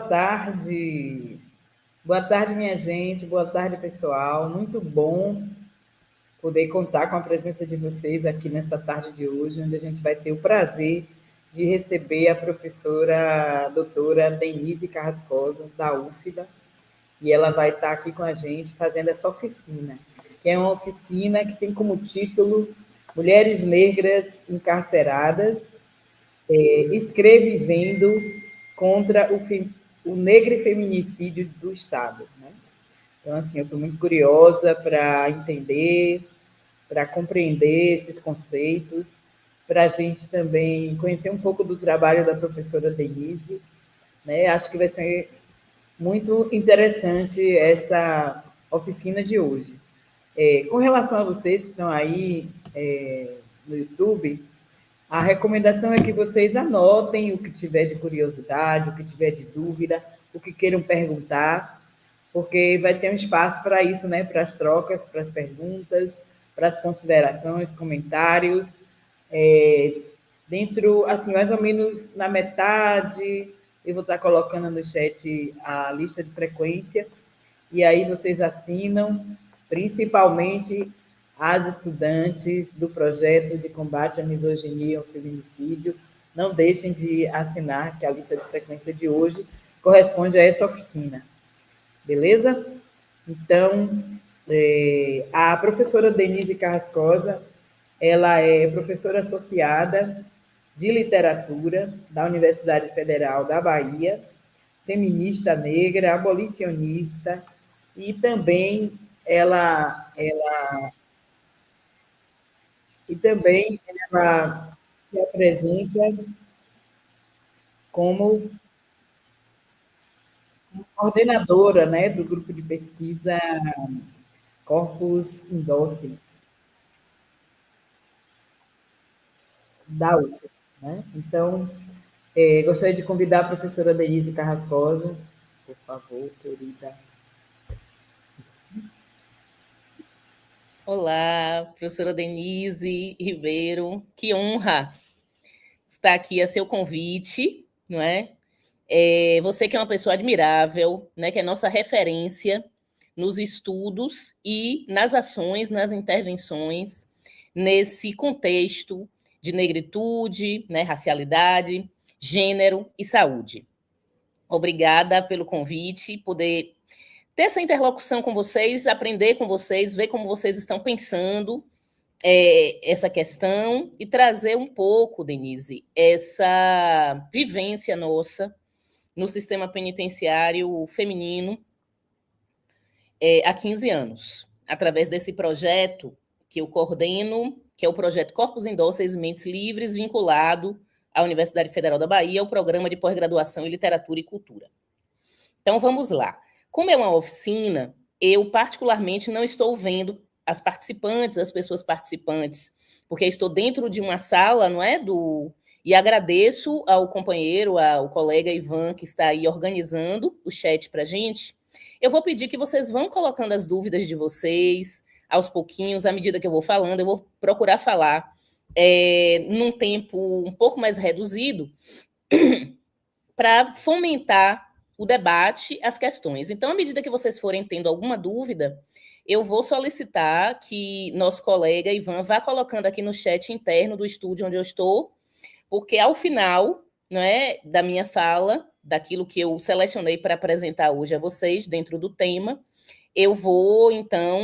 tarde. Boa tarde, minha gente. Boa tarde, pessoal. Muito bom poder contar com a presença de vocês aqui nessa tarde de hoje, onde a gente vai ter o prazer de receber a professora doutora Denise Carrascosa, da UFBA, e ela vai estar aqui com a gente fazendo essa oficina, que é uma oficina que tem como título Mulheres Negras Encarceradas, escrevivendo contra o negro e feminicídio do Estado. Né? Então, assim, eu estou muito curiosa para entender, para compreender esses conceitos, para a gente também conhecer um pouco do trabalho da professora Denise. Né? Acho que vai ser muito interessante essa oficina de hoje. Com relação a vocês que estão aí no YouTube, a recomendação é que vocês anotem o que tiver de curiosidade, o que tiver de dúvida, o que queiram perguntar, porque vai ter um espaço para isso, né? Para as trocas, para as perguntas, para as considerações, comentários. Dentro, assim, mais ou menos na metade, eu vou estar colocando no chat a lista de frequência, e aí vocês assinam, principalmente as estudantes do projeto de combate à misoginia e ao feminicídio, não deixem de assinar, que a lista de frequência de hoje corresponde a essa oficina. Beleza? Então, a professora Denise Carrascosa, ela é professora associada de literatura da Universidade Federal da Bahia, feminista negra, abolicionista, e também ela se apresenta como coordenadora, né, do grupo de pesquisa Corpos Indóceis da UFRGS. Né? Então, gostaria de convidar a professora Denise Carrascosa, por favor, querida. Olá, professora Denise Ribeiro, que honra estar aqui a seu convite, não é? Você que é uma pessoa admirável, né, que é nossa referência nos estudos e nas ações, nas intervenções, nesse contexto de negritude, né, racialidade, gênero e saúde. Obrigada pelo convite, poder ter essa interlocução com vocês, aprender com vocês, ver como vocês estão pensando essa questão e trazer um pouco, Denise, essa vivência nossa no sistema penitenciário feminino há 15 anos, através desse projeto que eu coordeno, que é o projeto Corpos Indóceis e Mentes Livres, vinculado à Universidade Federal da Bahia, ao Programa de Pós-Graduação em Literatura e Cultura. Então, vamos lá. Como é uma oficina, eu particularmente não estou vendo as participantes, as pessoas participantes, porque estou dentro de uma sala, não é? E agradeço ao companheiro, ao colega Ivan, que está aí organizando o chat para a gente. Eu vou pedir que vocês vão colocando as dúvidas de vocês, aos pouquinhos, à medida que eu vou falando, eu vou procurar falar num tempo um pouco mais reduzido, para fomentar o debate, as questões. Então, à medida que vocês forem tendo alguma dúvida, eu vou solicitar que nosso colega Ivan vá colocando aqui no chat interno do estúdio onde eu estou, porque ao final, não é, da minha fala, daquilo que eu selecionei para apresentar hoje a vocês, dentro do tema, eu vou, então,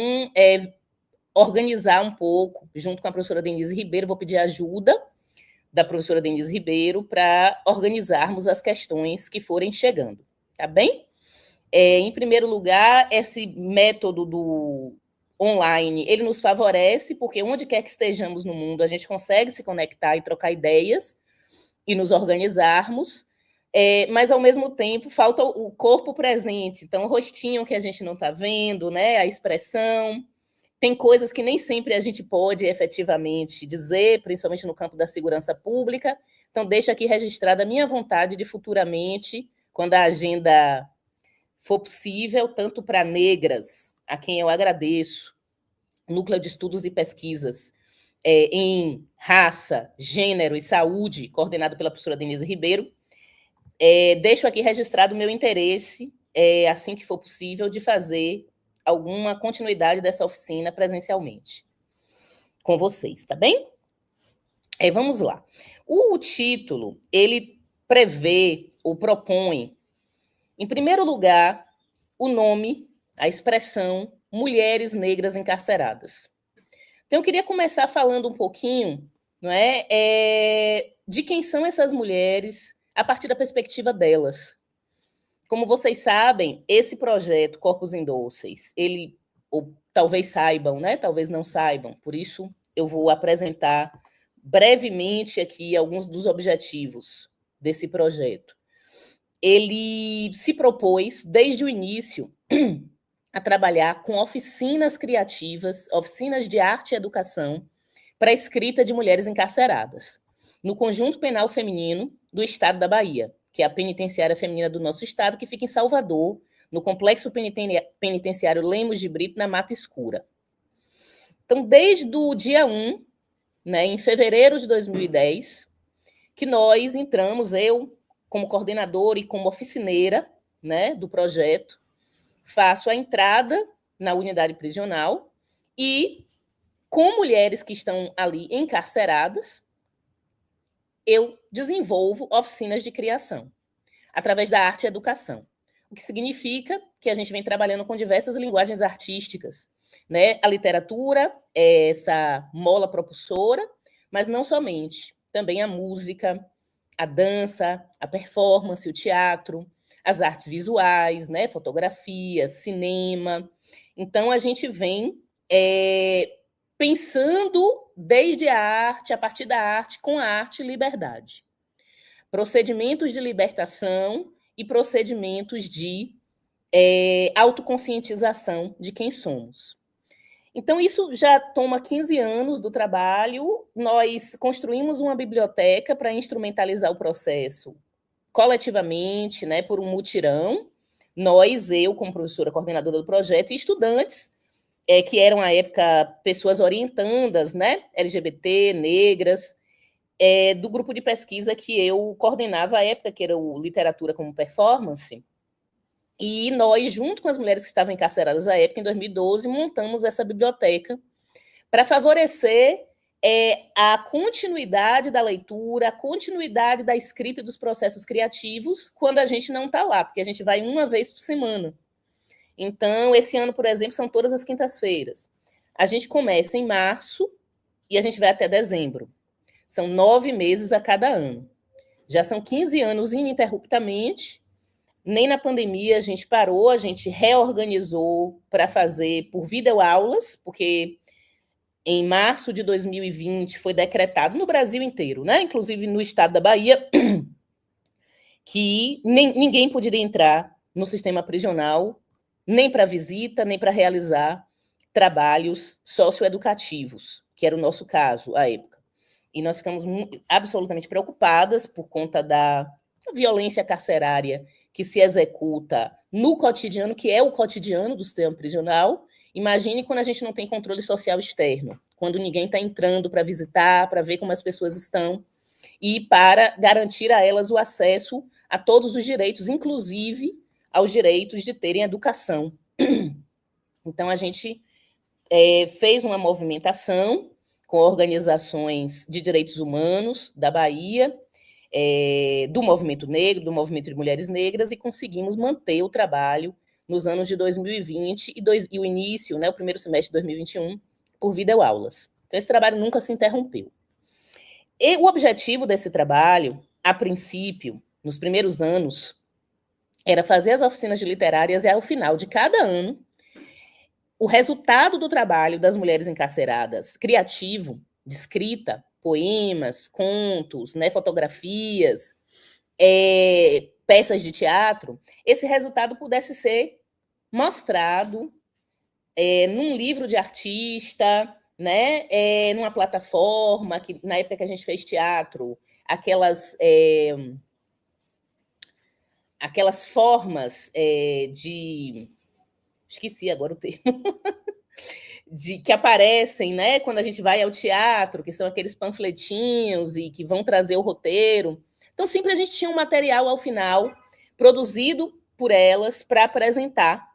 organizar um pouco, junto com a professora Denise Ribeiro, vou pedir ajuda da professora Denise Ribeiro para organizarmos as questões que forem chegando, tá bem? Em primeiro lugar, esse método do online, ele nos favorece, porque onde quer que estejamos no mundo, a gente consegue se conectar e trocar ideias e nos organizarmos, mas, ao mesmo tempo, falta o corpo presente, então, o rostinho que a gente não está vendo, né, a expressão. Tem coisas que nem sempre a gente pode efetivamente dizer, principalmente no campo da segurança pública. Então, deixo aqui registrada a minha vontade de futuramente, quando a agenda for possível, tanto para negras, a quem eu agradeço, Núcleo de Estudos e Pesquisas em Raça, Gênero e Saúde, coordenado pela professora Denise Ribeiro, deixo aqui registrado o meu interesse, assim que for possível, de fazer alguma continuidade dessa oficina presencialmente com vocês, tá bem? Vamos lá. O título, ele prevê ou propõe, em primeiro lugar, o nome, a expressão mulheres negras encarceradas. Então, eu queria começar falando um pouquinho, não de quem são essas mulheres a partir da perspectiva delas. Como vocês sabem, esse projeto Corpos Indóceis, ele, ou talvez saibam, talvez não saibam, por isso eu vou apresentar brevemente aqui alguns dos objetivos desse projeto. Ele se propôs, desde o início, a trabalhar com oficinas criativas, oficinas de arte e educação para a escrita de mulheres encarceradas, no Conjunto Penal Feminino do Estado da Bahia, que é a penitenciária feminina do nosso estado, que fica em Salvador, no Complexo Penitenciário Lemos de Brito, na Mata Escura. Então, desde o dia 1, em fevereiro de 2010, que nós entramos, eu, como coordenadora e como oficineira do projeto, faço a entrada na unidade prisional e, com mulheres que estão ali encarceradas, eu desenvolvo oficinas de criação, através da arte e educação. O que significa que a gente vem trabalhando com diversas linguagens artísticas, A literatura é essa mola propulsora, mas não somente, também a música, a dança, a performance, o teatro, as artes visuais, fotografia, cinema. Então, a gente vem pensando desde a arte, a partir da arte, com a arte e liberdade. Procedimentos de libertação e procedimentos de autoconscientização de quem somos. Então, isso já toma 15 anos do trabalho. Nós construímos uma biblioteca para instrumentalizar o processo coletivamente, por um mutirão. Nós, eu, como professora coordenadora do projeto, e estudantes, que eram, à época, pessoas orientandas, LGBT, negras, do grupo de pesquisa que eu coordenava à época, que era o Literatura como Performance. E nós, junto com as mulheres que estavam encarceradas à época, em 2012, montamos essa biblioteca para favorecer a continuidade da leitura, a continuidade da escrita e dos processos criativos quando a gente não está lá, porque a gente vai uma vez por semana. Então, esse ano, por exemplo, são todas as quintas-feiras. A gente começa em março e a gente vai até dezembro. São 9 meses a cada ano. Já são 15 anos ininterruptamente. Nem na pandemia a gente parou, a gente reorganizou para fazer por videoaulas, porque em março de 2020 foi decretado no Brasil inteiro, inclusive no estado da Bahia, que ninguém poderia entrar no sistema prisional, nem para visita, nem para realizar trabalhos socioeducativos, que era o nosso caso à época. E nós ficamos absolutamente preocupadas por conta da violência carcerária que se executa no cotidiano, que é o cotidiano do sistema prisional. Imagine quando a gente não tem controle social externo, quando ninguém está entrando para visitar, para ver como as pessoas estão, e para garantir a elas o acesso a todos os direitos, inclusive aos direitos de terem educação. Então, a gente fez uma movimentação com organizações de direitos humanos da Bahia, do movimento negro, do movimento de mulheres negras, e conseguimos manter o trabalho nos anos de 2020 e o início, o primeiro semestre de 2021, por videoaulas. Então, esse trabalho nunca se interrompeu. E o objetivo desse trabalho, a princípio, nos primeiros anos, era fazer as oficinas de literárias e, ao final de cada ano, o resultado do trabalho das mulheres encarceradas, criativo, de escrita, poemas, contos, fotografias, peças de teatro, esse resultado pudesse ser mostrado num livro de artista, numa plataforma, que na época que a gente fez teatro, aquelas formas de... Esqueci agora o termo. Que aparecem, quando a gente vai ao teatro, que são aqueles panfletinhos e que vão trazer o roteiro. Então, sempre a gente tinha um material ao final, produzido por elas, para apresentar,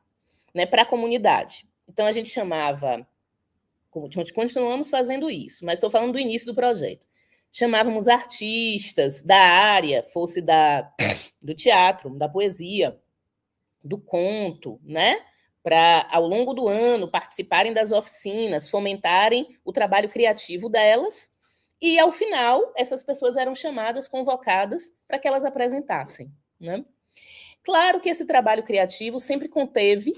né, para a comunidade. Então, a gente chamava, continuamos fazendo isso, mas estou falando do início do projeto. Chamávamos artistas da área, fosse do teatro, da poesia, do conto, né? Para, ao longo do ano, participarem das oficinas, fomentarem o trabalho criativo delas, e, ao final, essas pessoas eram chamadas, convocadas, para que elas apresentassem, né? Claro que esse trabalho criativo sempre conteve,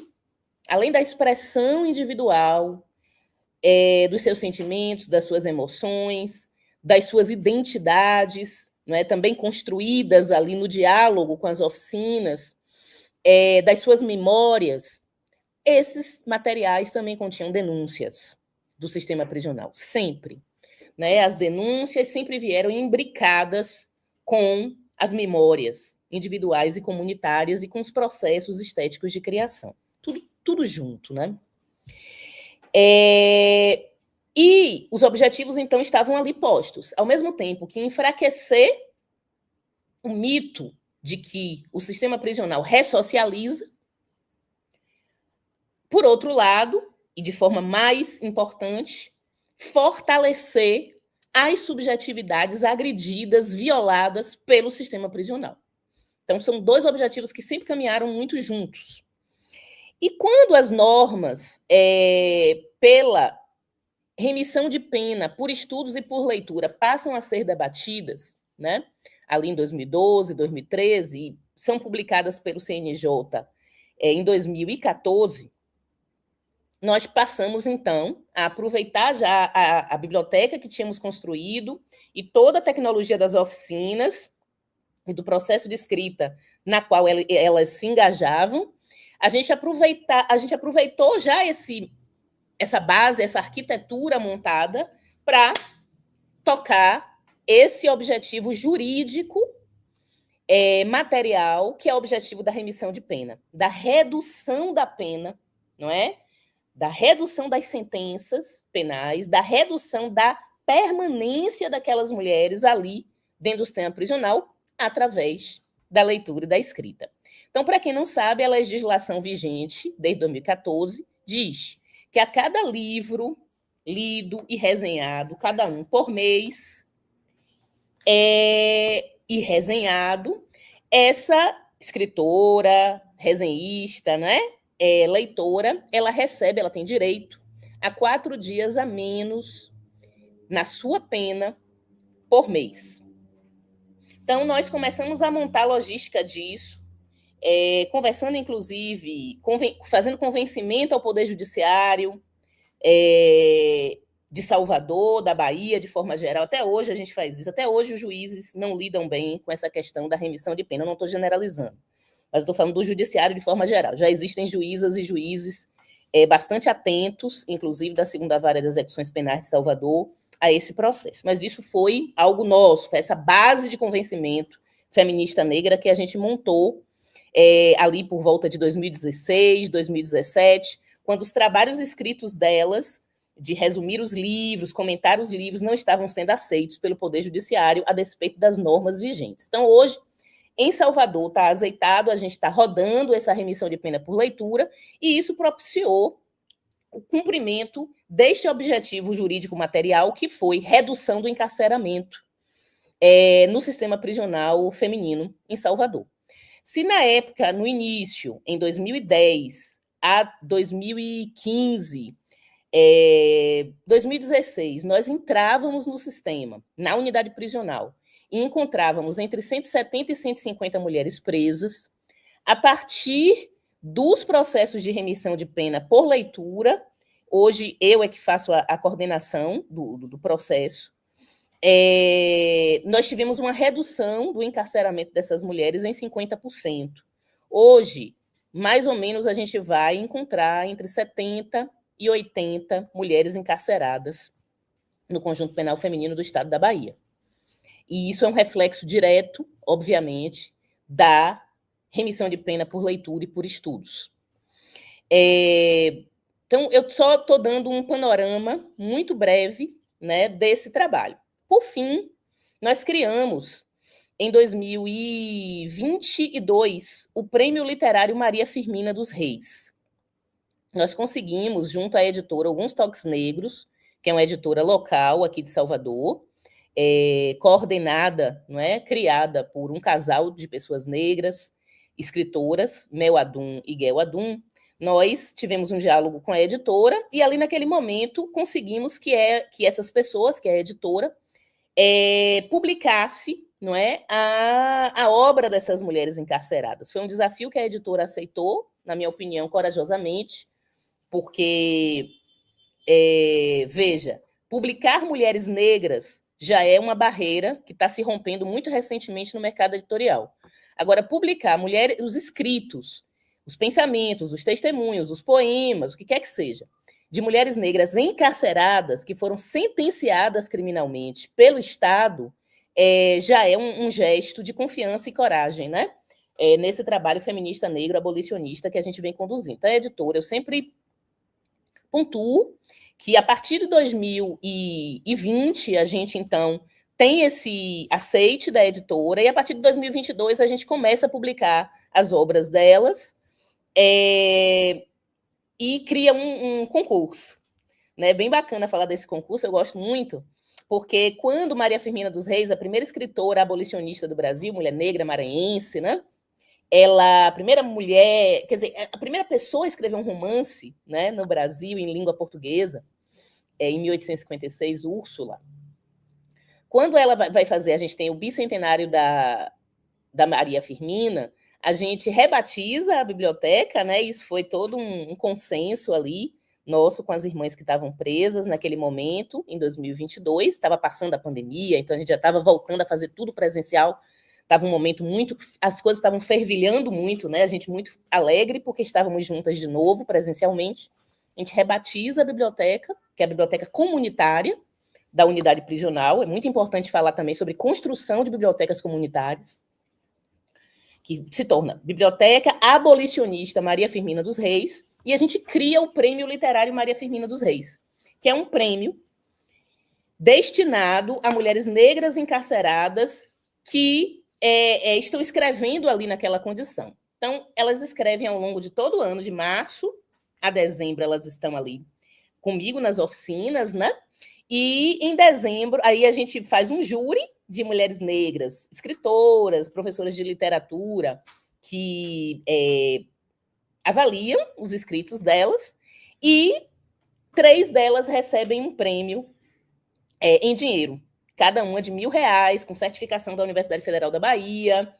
além da expressão individual, dos seus sentimentos, das suas emoções, das suas identidades, não é? Também construídas ali no diálogo com as oficinas, das suas memórias, esses materiais também continham denúncias do sistema prisional, sempre. Né? As denúncias sempre vieram imbricadas com as memórias individuais e comunitárias e com os processos estéticos de criação. Tudo junto, né? E os objetivos, então, estavam ali postos. Ao mesmo tempo que enfraquecer o mito de que o sistema prisional ressocializa, por outro lado, e de forma mais importante, fortalecer as subjetividades agredidas, violadas pelo sistema prisional. Então, são dois objetivos que sempre caminharam muito juntos. E quando as normas pela remissão de pena por estudos e por leitura passam a ser debatidas, né, ali em 2012, 2013, e são publicadas pelo CNJ em 2014, nós passamos, então, a aproveitar já a biblioteca que tínhamos construído e toda a tecnologia das oficinas e do processo de escrita na qual elas se engajavam. A gente aproveitou já essa base, essa arquitetura montada para tocar esse objetivo jurídico material, que é o objetivo da remissão de pena, da redução da pena, não é? Da redução das sentenças penais, da redução da permanência daquelas mulheres ali dentro do sistema prisional, através da leitura e da escrita. Então, para quem não sabe, a legislação vigente, desde 2014, diz que a cada livro lido e resenhado, cada um por mês, e resenhado, essa escritora, resenhista, né? Leitora, ela tem direito a 4 dias a menos na sua pena por mês. Então, nós começamos a montar a logística disso, conversando, inclusive, fazendo convencimento ao Poder Judiciário de Salvador, da Bahia, de forma geral. Até hoje a gente faz isso. Até hoje os juízes não lidam bem com essa questão da remissão de pena. Eu não estou generalizando, mas estou falando do judiciário de forma geral. Já existem juízas e juízes bastante atentos, inclusive da 2ª Vara de Execuções Penais de Salvador, a esse processo. Mas isso foi algo nosso, foi essa base de convencimento feminista negra que a gente montou ali por volta de 2016, 2017, quando os trabalhos escritos delas, de resumir os livros, comentar os livros, não estavam sendo aceitos pelo Poder Judiciário a despeito das normas vigentes. Então, hoje, em Salvador, está azeitado, a gente está rodando essa remissão de pena por leitura, e isso propiciou o cumprimento deste objetivo jurídico material, que foi redução do encarceramento no sistema prisional feminino em Salvador. Se na época, no início, em 2010 a 2015, 2016, nós entrávamos no sistema, na unidade prisional, e encontrávamos entre 170 e 150 mulheres presas, a partir dos processos de remissão de pena por leitura. Hoje eu que faço a coordenação do processo. Nós tivemos uma redução do encarceramento dessas mulheres em 50%. Hoje, mais ou menos, a gente vai encontrar entre 70 e 80 mulheres encarceradas no Conjunto Penal Feminino do Estado da Bahia. E isso é um reflexo direto, obviamente, da remissão de pena por leitura e por estudos. Então, eu só estou dando um panorama muito breve, né, desse trabalho. Por fim, nós criamos em 2022, o Prêmio Literário Maria Firmina dos Reis. Nós conseguimos, junto à editora Alguns Toques Negros, que é uma editora local aqui de Salvador, coordenada, não é, criada por um casal de pessoas negras, escritoras, Mel Adum e Guel Adum. Nós tivemos um diálogo com a editora e ali naquele momento conseguimos que essas pessoas, que a editora, publicasse, não é, a obra dessas mulheres encarceradas. Foi um desafio que a editora aceitou, na minha opinião, corajosamente, porque, veja, publicar mulheres negras já é uma barreira que está se rompendo muito recentemente no mercado editorial. Agora, publicar mulheres, os escritos, os pensamentos, os testemunhos, os poemas, o que quer que seja, de mulheres negras encarceradas que foram sentenciadas criminalmente pelo Estado, já é um gesto de confiança e coragem, né? Nesse trabalho feminista negro abolicionista que a gente vem conduzindo. Então, a editora, eu sempre pontuo que a partir de 2020 a gente, então, tem esse aceite da editora e a partir de 2022 a gente começa a publicar as obras delas e cria um concurso. Né? Bem bacana falar desse concurso, eu gosto muito, porque quando Maria Firmina dos Reis, a primeira escritora abolicionista do Brasil, mulher negra, maranhense, né? Ela, a primeira mulher, quer dizer, a primeira pessoa a escrever um romance, né, no Brasil, em língua portuguesa, em 1856, Úrsula. Quando ela vai fazer, a gente tem o bicentenário da Maria Firmina, a gente rebatiza a biblioteca, né? Isso foi todo um consenso ali, nosso com as irmãs que estavam presas naquele momento, em 2022, estava passando a pandemia, então a gente já estava voltando a fazer tudo presencial, estava um momento muito, as coisas estavam fervilhando muito, né? A gente muito alegre porque estávamos juntas de novo presencialmente. A gente rebatiza a biblioteca, que é a biblioteca comunitária da unidade prisional. É muito importante falar também sobre construção de bibliotecas comunitárias, que se torna Biblioteca Abolicionista Maria Firmina dos Reis, e a gente cria o Prêmio Literário Maria Firmina dos Reis, que é um prêmio destinado a mulheres negras encarceradas que estão escrevendo ali naquela condição. Então, elas escrevem ao longo de todo o ano, de março a dezembro, elas estão ali comigo nas oficinas, né? E em dezembro, aí a gente faz um júri de mulheres negras, escritoras, professoras de literatura, que avaliam os escritos delas, e 3 delas recebem um prêmio em dinheiro, cada uma de R$1.000, com certificação da Universidade Federal da Bahia,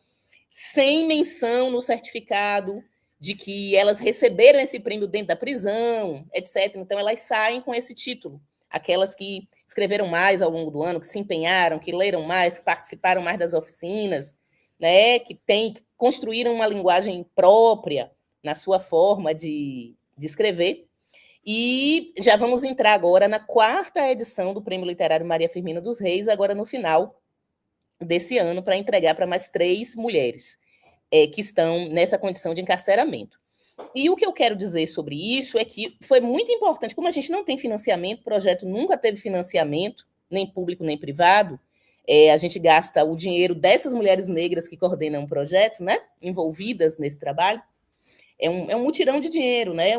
sem menção no certificado de que elas receberam esse prêmio dentro da prisão, etc. Então, elas saem com esse título. Aquelas que escreveram mais ao longo do ano, que se empenharam, que leram mais, que participaram mais das oficinas, né, que construíram uma linguagem própria na sua forma de escrever. E já vamos entrar agora na 4ª edição do Prêmio Literário Maria Firmina dos Reis, agora no final desse ano, para entregar para mais 3 mulheres que estão nessa condição de encarceramento. E o que eu quero dizer sobre isso é que foi muito importante, como a gente não tem financiamento, o projeto nunca teve financiamento, nem público nem privado, a gente gasta o dinheiro dessas mulheres negras que coordenam o projeto, né, envolvidas nesse trabalho, é um mutirão de dinheiro, né,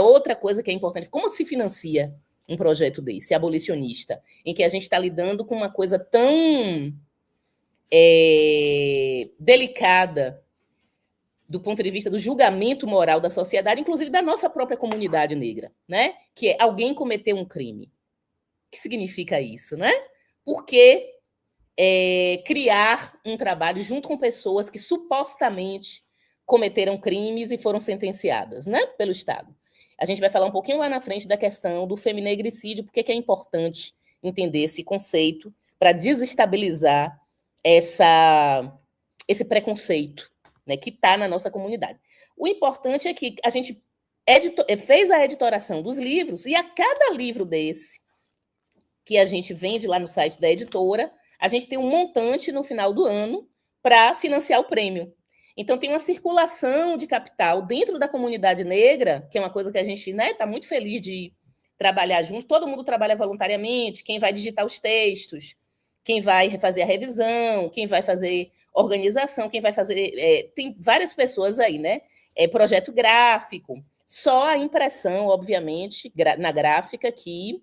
outra coisa que é importante. Como se financia um projeto desse, abolicionista, em que a gente está lidando com uma coisa tão delicada do ponto de vista do julgamento moral da sociedade, inclusive da nossa própria comunidade negra, né? Que é alguém cometeu um crime. O que significa isso, né? Por que criar um trabalho junto com pessoas que supostamente cometeram crimes e foram sentenciadas, né, pelo Estado? A gente vai falar um pouquinho lá na frente da questão do feminegricídio, porque é importante entender esse conceito para desestabilizar esse preconceito, né, que está na nossa comunidade. O importante é que a gente fez a editoração dos livros, e a cada livro desse que a gente vende lá no site da editora, a gente tem um montante no final do ano para financiar o prêmio. Então, tem uma circulação de capital dentro da comunidade negra, que é uma coisa que a gente está muito feliz de trabalhar junto. Todo mundo trabalha voluntariamente, quem vai digitar os textos, quem vai fazer a revisão, quem vai fazer organização, quem vai fazer... tem várias pessoas aí, né? Projeto gráfico, só a impressão, obviamente, na gráfica que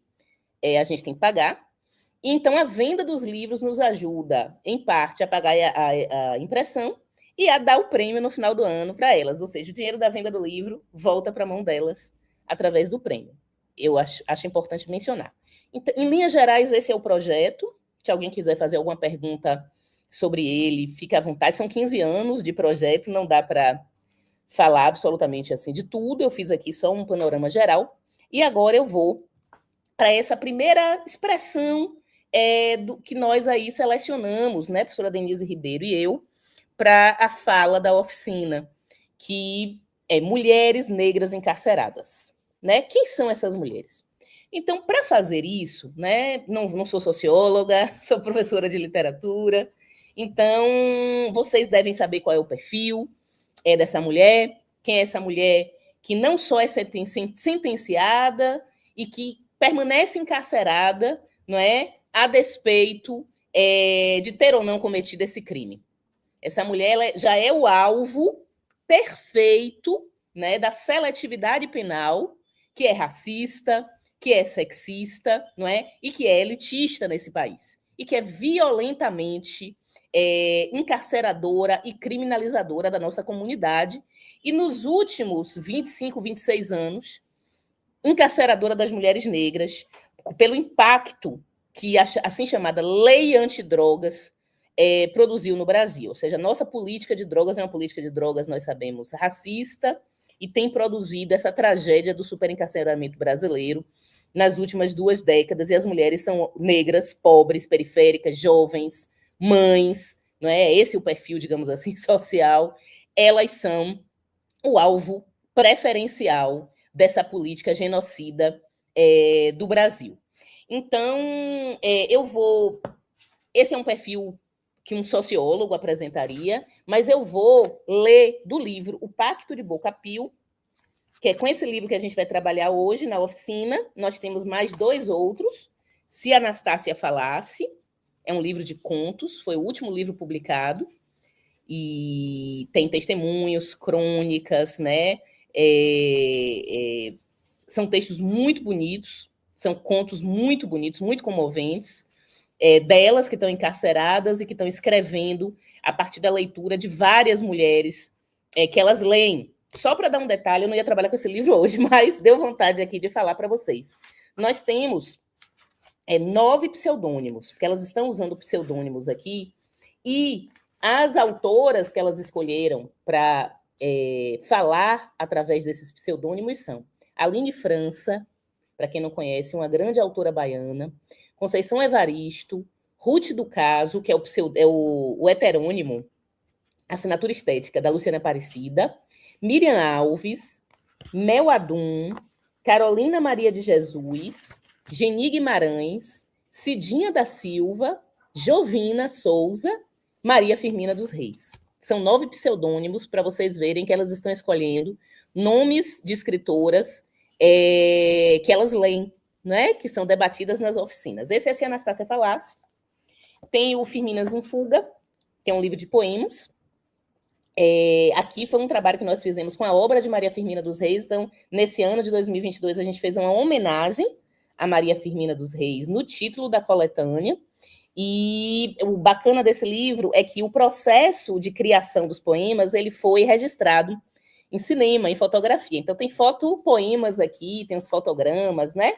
a gente tem que pagar. Então, a venda dos livros nos ajuda, em parte, a pagar a impressão e a dar o prêmio no final do ano para elas. Ou seja, o dinheiro da venda do livro volta para a mão delas através do prêmio. Eu acho importante mencionar. Então, em linhas gerais, esse é o projeto. Se alguém quiser fazer alguma pergunta sobre ele, fique à vontade. São 15 anos de projeto, não dá para falar absolutamente assim de tudo. Eu fiz aqui só um panorama geral. E agora eu vou para essa primeira expressão do que nós aí selecionamos, né, professora Denise Ribeiro e eu, para a fala da oficina, que é Mulheres Negras Encarceradas. Né? Quem são essas mulheres? Então, para fazer isso, né, não sou socióloga, sou professora de literatura, então vocês devem saber qual é o perfil dessa mulher, quem é essa mulher que não só é sentenciada e que permanece encarcerada, não é, a despeito de ter ou não cometido esse crime. Essa mulher ela já é o alvo perfeito, né, da seletividade penal, que é racista, que é sexista, não é, e que é elitista nesse país, e que é violentamente encarceradora e criminalizadora da nossa comunidade, e nos últimos 25, 26 anos, encarceradora das mulheres negras, pelo impacto que a assim chamada lei antidrogas produziu no Brasil. Ou seja, nossa política de drogas é uma política de drogas, nós sabemos, racista, e tem produzido essa tragédia do superencarceramento brasileiro nas últimas 2 décadas, e as mulheres são negras, pobres, periféricas, jovens, mães, não é? Esse é o perfil, digamos assim, social. Elas são o alvo preferencial dessa política genocida do Brasil. Então, eu vou... Esse é um perfil que um sociólogo apresentaria, mas eu vou ler do livro O Pacto de Boca Pio, que é com esse livro que a gente vai trabalhar hoje na oficina. Nós temos mais 2 outros. Se Anastácia Falasse, é um livro de contos, foi o último livro publicado, e tem testemunhos, crônicas, né? São textos muito bonitos, são contos muito bonitos, muito comoventes, delas que estão encarceradas e que estão escrevendo a partir da leitura de várias mulheres que elas leem. Só para dar um detalhe, eu não ia trabalhar com esse livro hoje, mas deu vontade aqui de falar para vocês. Nós temos 9 pseudônimos, porque elas estão usando pseudônimos aqui, e as autoras que elas escolheram para falar através desses pseudônimos são Aline França, para quem não conhece, uma grande autora baiana, Conceição Evaristo, Ruth do Caso, que é o heterônimo, Assinatura Estética, da Luciana Aparecida, Miriam Alves, Mel Adum, Carolina Maria de Jesus, Geni Guimarães, Cidinha da Silva, Jovina Souza, Maria Firmina dos Reis. São 9 pseudônimos para vocês verem que elas estão escolhendo nomes de escritoras que elas leem, né? Que são debatidas nas oficinas. Esse é a Anastácia Falasse. Tem o Firminas em Fuga, que é um livro de poemas. Aqui foi um trabalho que nós fizemos com a obra de Maria Firmina dos Reis. Então, nesse ano de 2022, a gente fez uma homenagem a Maria Firmina dos Reis no título da coletânea. E o bacana desse livro é que o processo de criação dos poemas ele foi registrado em cinema, em fotografia. Então, tem fotopoemas aqui, tem os fotogramas, né,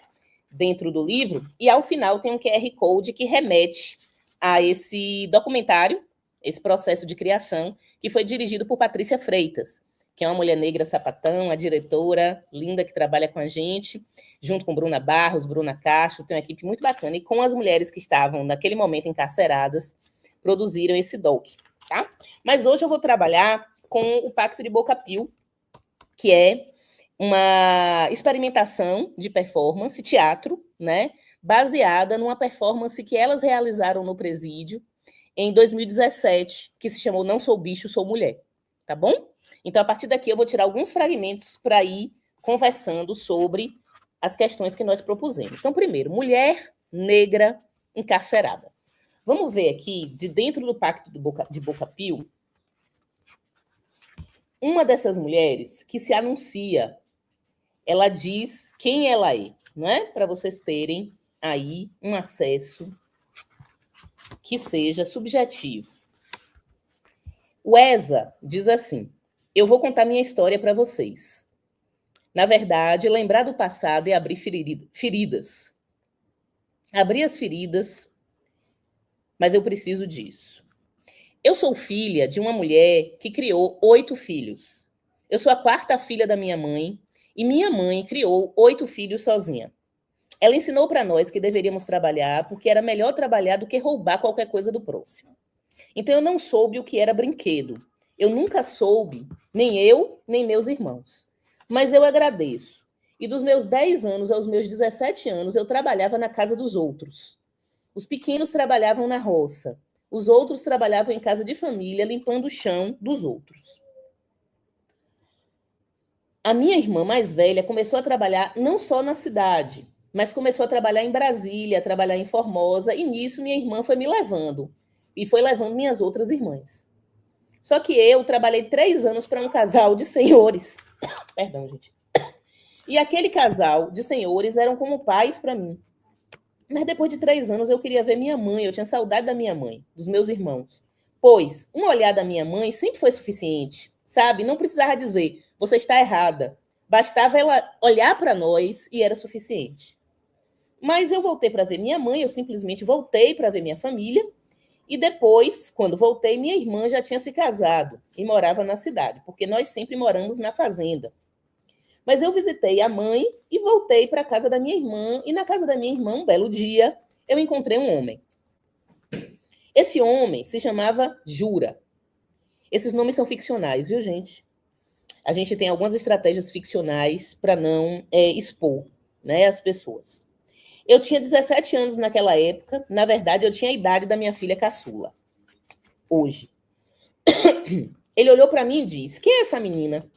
dentro do livro, e ao final tem um QR Code que remete a esse documentário, esse processo de criação, que foi dirigido por Patrícia Freitas, que é uma mulher negra sapatão, a diretora linda que trabalha com a gente, junto com Bruna Barros, Bruna Castro, tem uma equipe muito bacana, e com as mulheres que estavam, naquele momento, encarceradas, produziram esse doc, tá? Mas hoje eu vou trabalhar com o Pacto de Boca Pio, que é uma experimentação de performance, teatro, né, baseada numa performance que elas realizaram no presídio em 2017, que se chamou Não Sou Bicho, Sou Mulher, tá bom? Então, a partir daqui, eu vou tirar alguns fragmentos para ir conversando sobre as questões que nós propusemos. Então, primeiro, mulher negra encarcerada. Vamos ver aqui, de dentro do Pacto de Boca Pio, uma dessas mulheres que se anuncia, ela diz quem ela é, não é? Para vocês terem aí um acesso que seja subjetivo. O ESA diz assim: eu vou contar minha história para vocês. Na verdade, lembrar do passado é abrir feridas. Abrir as feridas, mas eu preciso disso. Eu sou filha de uma mulher que criou 8 filhos. Eu sou a 4ª filha da minha mãe e minha mãe criou 8 filhos sozinha. Ela ensinou para nós que deveríamos trabalhar porque era melhor trabalhar do que roubar qualquer coisa do próximo. Então eu não soube o que era brinquedo. Eu nunca soube, nem eu, nem meus irmãos. Mas eu agradeço. E dos meus 10 anos aos meus 17 anos, eu trabalhava na casa dos outros. Os pequenos trabalhavam na roça. Os outros trabalhavam em casa de família, limpando o chão dos outros. A minha irmã mais velha começou a trabalhar não só na cidade, mas começou a trabalhar em Brasília, a trabalhar em Formosa, e nisso minha irmã foi me levando. E foi levando minhas outras irmãs. Só que eu trabalhei 3 anos para um casal de senhores. Perdão, gente. E aquele casal de senhores eram como pais para mim. Mas depois de 3 anos eu queria ver minha mãe, eu tinha saudade da minha mãe, dos meus irmãos. Pois um olhar da minha mãe sempre foi suficiente, sabe? Não precisava dizer, você está errada. Bastava ela olhar para nós e era suficiente. Mas eu voltei para ver minha mãe, eu simplesmente voltei para ver minha família. E depois, quando voltei, minha irmã já tinha se casado e morava na cidade, porque nós sempre moramos na fazenda. Mas eu visitei a mãe e voltei para a casa da minha irmã. E na casa da minha irmã, um belo dia, eu encontrei um homem. Esse homem se chamava Jura. Esses nomes são ficcionais, viu, gente? A gente tem algumas estratégias ficcionais para não expor, né, as pessoas. Eu tinha 17 anos naquela época. Na verdade, eu tinha a idade da minha filha caçula. Hoje. Ele olhou para mim e disse: quem é essa menina?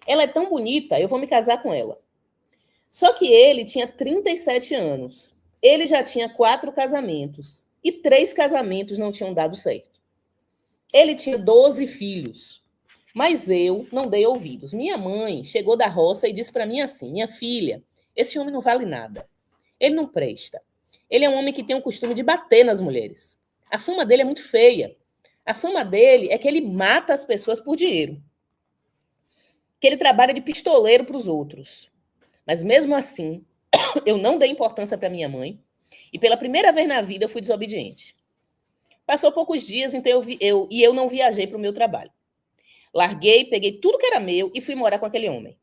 Ela é tão bonita, eu vou me casar com ela. Só que ele tinha 37 anos. Ele já tinha 4 casamentos. E 3 casamentos não tinham dado certo. Ele tinha 12 filhos. Mas eu não dei ouvidos. Minha mãe chegou da roça e disse para mim assim: minha filha, esse homem não vale nada. Ele não presta. Ele é um homem que tem o costume de bater nas mulheres. A fama dele é muito feia. A fama dele é que ele mata as pessoas por dinheiro. Que ele trabalha de pistoleiro para os outros. Mas mesmo assim, eu não dei importância para minha mãe. E pela primeira vez na vida eu fui desobediente. Passou poucos dias, então eu não viajei para o meu trabalho. Larguei, peguei tudo que era meu e fui morar com aquele homem.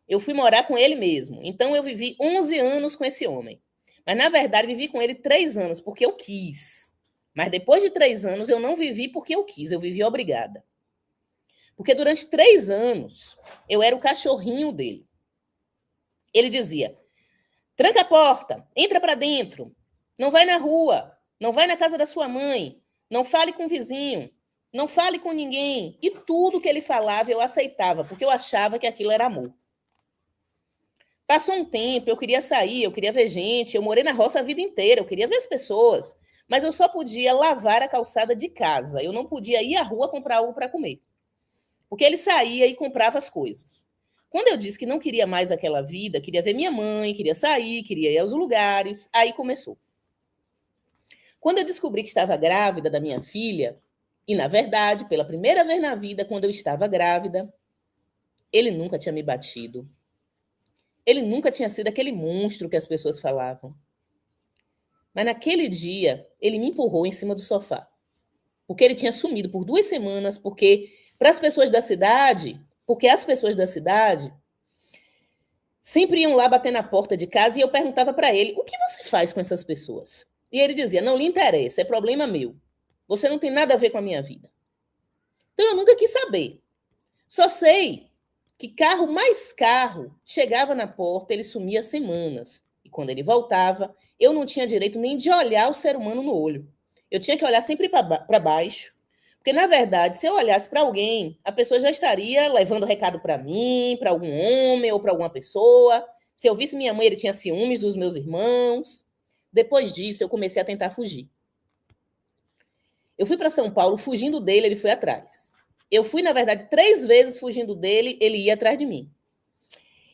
Eu fui morar com ele mesmo. Então, eu vivi 11 anos com esse homem. Mas, na verdade, vivi com ele 3 anos, porque eu quis. Mas depois de 3 anos, eu não vivi porque eu quis, eu vivi obrigada. Porque durante 3 anos, eu era o cachorrinho dele. Ele dizia: tranca a porta, entra para dentro, não vai na rua, não vai na casa da sua mãe, não fale com o vizinho, não fale com ninguém. E tudo que ele falava eu aceitava, porque eu achava que aquilo era amor. Passou um tempo, eu queria sair, eu queria ver gente, eu morei na roça a vida inteira, eu queria ver as pessoas, mas eu só podia lavar a calçada de casa, eu não podia ir à rua comprar algo para comer, porque ele saía e comprava as coisas. Quando eu disse que não queria mais aquela vida, queria ver minha mãe, queria sair, queria ir aos lugares, aí começou. Quando eu descobri que estava grávida da minha filha, e na verdade, pela primeira vez na vida, quando eu estava grávida, ele nunca tinha me batido. Ele nunca tinha sido aquele monstro que as pessoas falavam. Mas naquele dia, ele me empurrou em cima do sofá. Porque ele tinha sumido por 2 semanas, porque as pessoas da cidade sempre iam lá bater na porta de casa e eu perguntava para ele: o que você faz com essas pessoas? E ele dizia: não lhe interessa, é problema meu. Você não tem nada a ver com a minha vida. Então eu nunca quis saber. Só sei que carro mais carro chegava na porta, ele sumia semanas. E quando ele voltava, eu não tinha direito nem de olhar o ser humano no olho. Eu tinha que olhar sempre para baixo, porque, na verdade, se eu olhasse para alguém, a pessoa já estaria levando recado para mim, para algum homem ou para alguma pessoa. Se eu visse minha mãe, ele tinha ciúmes dos meus irmãos. Depois disso, eu comecei a tentar fugir. Eu fui para São Paulo fugindo dele, ele foi atrás. Eu fui, na verdade, 3 vezes fugindo dele, ele ia atrás de mim.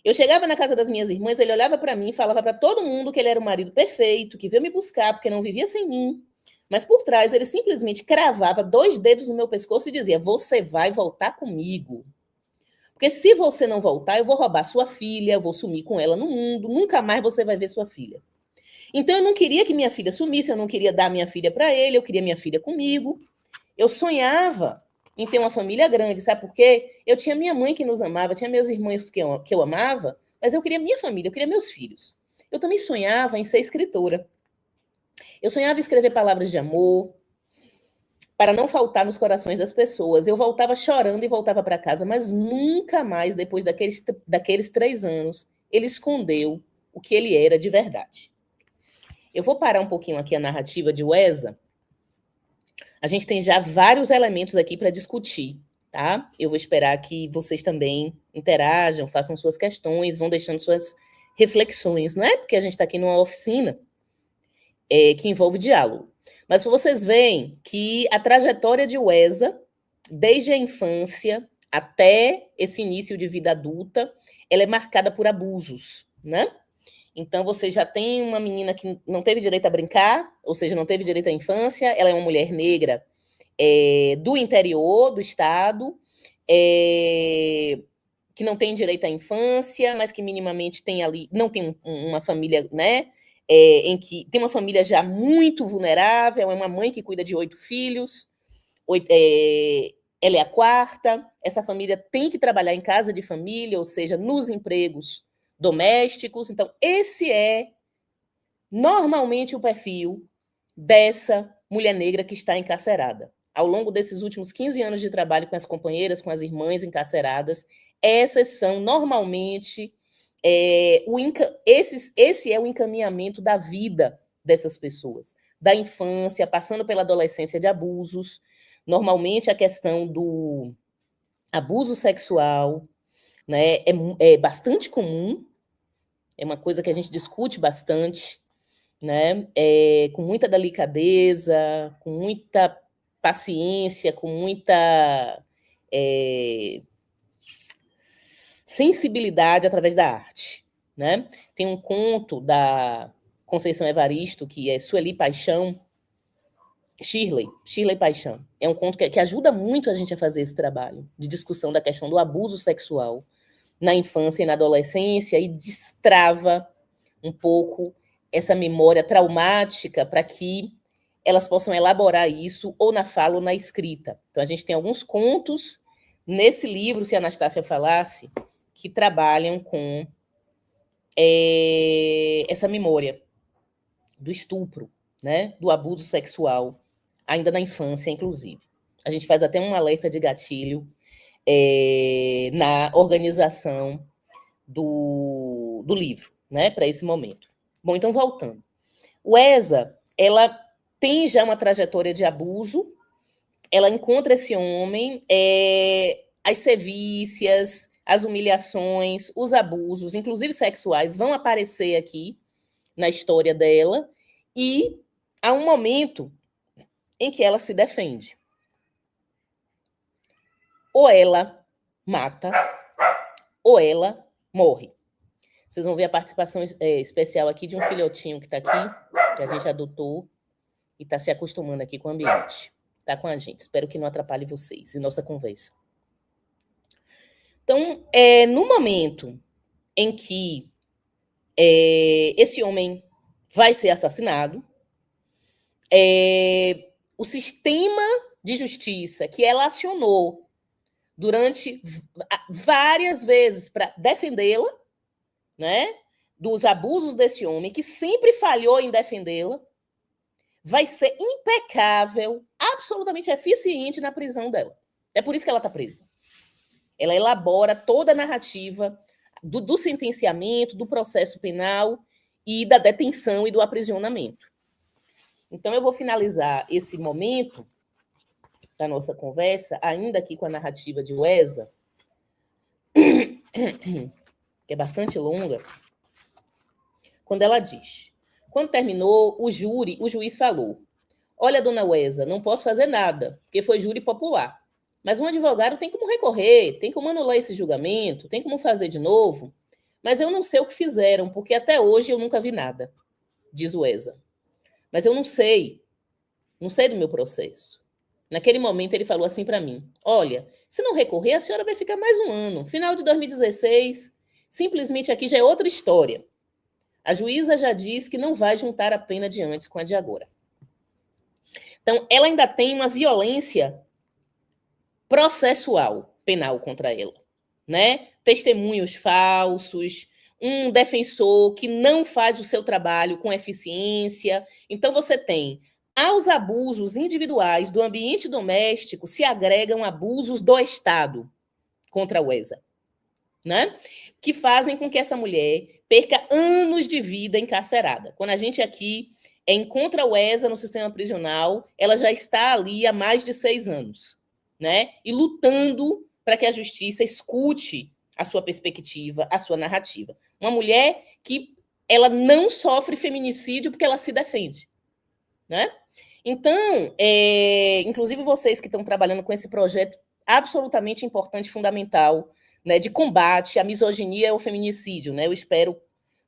Eu chegava na casa das minhas irmãs, ele olhava para mim e falava para todo mundo que ele era o marido perfeito, que veio me buscar porque não vivia sem mim. Mas por trás, ele simplesmente cravava 2 dedos no meu pescoço e dizia: você vai voltar comigo. Porque se você não voltar, eu vou roubar sua filha, eu vou sumir com ela no mundo, nunca mais você vai ver sua filha. Então eu não queria que minha filha sumisse, eu não queria dar minha filha para ele, eu queria minha filha comigo. Eu sonhava em ter uma família grande, sabe por quê? Eu tinha minha mãe que nos amava, tinha meus irmãos que eu amava, mas eu queria minha família, eu queria meus filhos. Eu também sonhava em ser escritora. Eu sonhava em escrever palavras de amor, para não faltar nos corações das pessoas. Eu voltava chorando e voltava para casa, mas nunca mais, depois daqueles 3 anos, ele escondeu o que ele era de verdade. Eu vou parar um pouquinho aqui a narrativa de Weza. A gente tem já vários elementos aqui para discutir, tá? Eu vou esperar que vocês também interajam, façam suas questões, vão deixando suas reflexões, não é? Porque a gente está aqui numa oficina que envolve diálogo. Mas vocês veem que a trajetória de Weza, desde a infância até esse início de vida adulta, ela é marcada por abusos, né? Então, você já tem uma menina que não teve direito a brincar, ou seja, não teve direito à infância, ela é uma mulher negra do interior do estado, que não tem direito à infância, mas que minimamente tem ali, não tem uma família, né, em que tem uma família já muito vulnerável, é uma mãe que cuida de 8 filhos, ela é a 4ª, essa família tem que trabalhar em casa de família, ou seja, nos empregos domésticos. Então, esse é normalmente o perfil dessa mulher negra que está encarcerada. Ao longo desses últimos 15 anos de trabalho com as companheiras, com as irmãs encarceradas, essas são normalmente esse é o encaminhamento da vida dessas pessoas, da infância, passando pela adolescência de abusos, normalmente a questão do abuso sexual, né, é bastante comum, é uma coisa que a gente discute bastante, né, com muita delicadeza, com muita paciência, com muita sensibilidade através da arte, né? Tem um conto da Conceição Evaristo, que é Sueli Paixão, Shirley Paixão. É um conto que ajuda muito a gente a fazer esse trabalho de discussão da questão do abuso sexual na infância e na adolescência e destrava um pouco essa memória traumática para que elas possam elaborar isso ou na fala ou na escrita. Então, a gente tem alguns contos nesse livro, se a Anastácia falasse, que trabalham com essa memória do estupro, né, do abuso sexual, ainda na infância, inclusive. A gente faz até um alerta de gatilho na organização do livro, né, para esse momento. Bom, então, voltando. Weza, ela tem já uma trajetória de abuso, ela encontra esse homem, as sevícias, as humilhações, os abusos, inclusive sexuais, vão aparecer aqui na história dela, e há um momento em que ela se defende. Ou ela mata, ou ela morre. Vocês vão ver a participação especial aqui de um filhotinho que está aqui, que a gente adotou, e está se acostumando aqui com o ambiente. Está com a gente. Espero que não atrapalhe vocês e nossa conversa. Então, no momento em que esse homem vai ser assassinado, o sistema de justiça que ela acionou durante várias vezes para defendê-la, né, dos abusos desse homem, que sempre falhou em defendê-la, vai ser impecável, absolutamente eficiente na prisão dela. É por isso que ela está presa. Ela elabora toda a narrativa do sentenciamento, do processo penal e da detenção e do aprisionamento. Então, eu vou finalizar esse momento da nossa conversa, ainda aqui com a narrativa de Weza, que é bastante longa, quando ela diz: Quando terminou, o juiz falou: olha, dona Uesa, não posso fazer nada, porque foi júri popular. Mas um advogado tem como recorrer, tem como anular esse julgamento, tem como fazer de novo. Mas eu não sei o que fizeram, porque até hoje eu nunca vi nada, diz o Uesa. Mas eu não sei do meu processo. Naquele momento ele falou assim para mim: olha, se não recorrer, a senhora vai ficar mais um ano. Final de 2016, simplesmente aqui já é outra história. A juíza já disse que não vai juntar a pena de antes com a de agora. Então, ela ainda tem uma violência processual penal contra ela, né? Testemunhos falsos, um defensor que não faz o seu trabalho com eficiência. Então, você tem, aos abusos individuais do ambiente doméstico, se agregam abusos do Estado contra a UESA, né? Que fazem com que essa mulher perca anos de vida encarcerada. Quando a gente aqui encontra a UESA no sistema prisional, ela já está ali há mais de 6 anos, né? E lutando para que a justiça escute a sua perspectiva, a sua narrativa. Uma mulher que ela não sofre feminicídio porque ela se defende, né? Então, inclusive vocês que estão trabalhando com esse projeto absolutamente importante, fundamental, né, de combate à misoginia e ao feminicídio, né? Eu espero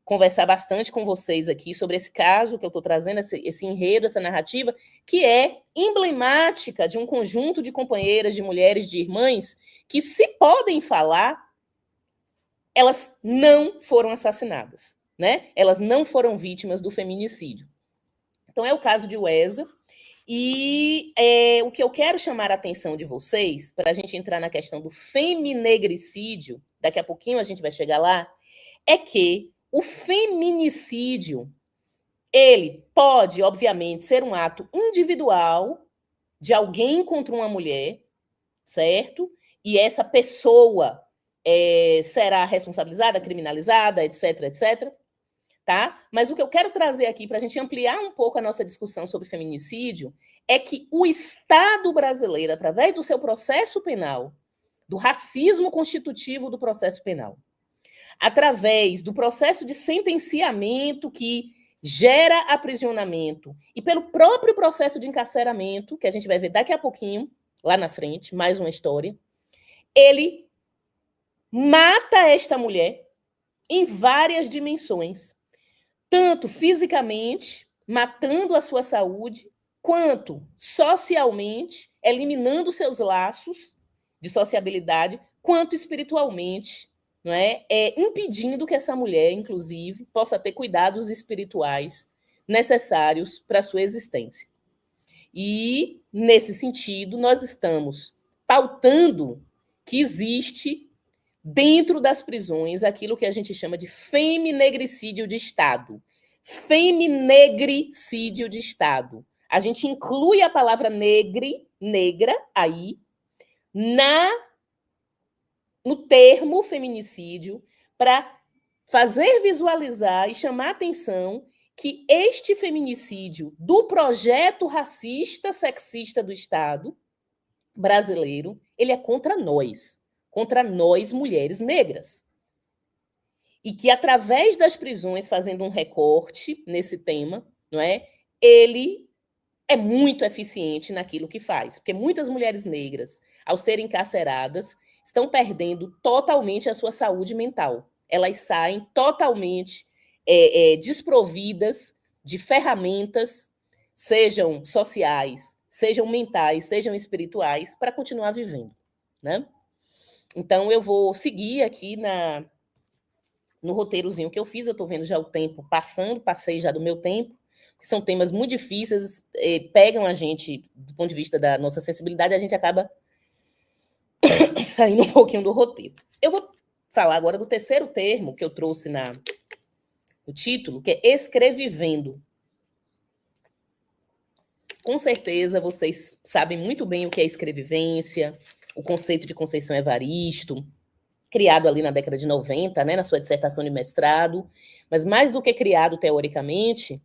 conversar bastante com vocês aqui sobre esse caso que eu estou trazendo, esse enredo, essa narrativa, que é emblemática de um conjunto de companheiras, de mulheres, de irmãs, que se podem falar, elas não foram assassinadas, né? Elas não foram vítimas do feminicídio. Então, é o caso de Uesa. E o que eu quero chamar a atenção de vocês, para a gente entrar na questão do feminegricídio, daqui a pouquinho a gente vai chegar lá, é que o feminicídio, ele pode, obviamente, ser um ato individual de alguém contra uma mulher, certo? E essa pessoa será responsabilizada, criminalizada, etc, etc. Tá? Mas o que eu quero trazer aqui para a gente ampliar um pouco a nossa discussão sobre feminicídio é que o Estado brasileiro, através do seu processo penal, do racismo constitutivo do processo penal, através do processo de sentenciamento que gera aprisionamento e pelo próprio processo de encarceramento, que a gente vai ver daqui a pouquinho, lá na frente, mais uma história, ele mata esta mulher em várias dimensões, tanto fisicamente, matando a sua saúde, quanto socialmente, eliminando seus laços de sociabilidade, quanto espiritualmente, não é? Impedindo que essa mulher, inclusive, possa ter cuidados espirituais necessários para a sua existência. E, nesse sentido, nós estamos pautando que existe, dentro das prisões, aquilo que a gente chama de feminegricídio de Estado. Feminegricídio de Estado. A gente inclui a palavra negra, aí, no termo feminicídio, para fazer visualizar e chamar a atenção que este feminicídio do projeto racista, sexista do Estado brasileiro, ele é contra nós, mulheres negras. E que, através das prisões, fazendo um recorte nesse tema, não é? Ele é muito eficiente naquilo que faz. Porque muitas mulheres negras, ao serem encarceradas, estão perdendo totalmente a sua saúde mental. Elas saem totalmente desprovidas de ferramentas, sejam sociais, sejam mentais, sejam espirituais, para continuar vivendo, né? Então, eu vou seguir aqui no roteirozinho que eu fiz. Eu estou vendo já o tempo passando, passei já do meu tempo, que são temas muito difíceis, pegam a gente, do ponto de vista da nossa sensibilidade, a gente acaba saindo um pouquinho do roteiro. Eu vou falar agora do terceiro termo que eu trouxe no título, que é escrevivendo. Com certeza vocês sabem muito bem o que é escrevivência, o conceito de Conceição Evaristo, criado ali na década de 90, né, na sua dissertação de mestrado, mas mais do que criado teoricamente,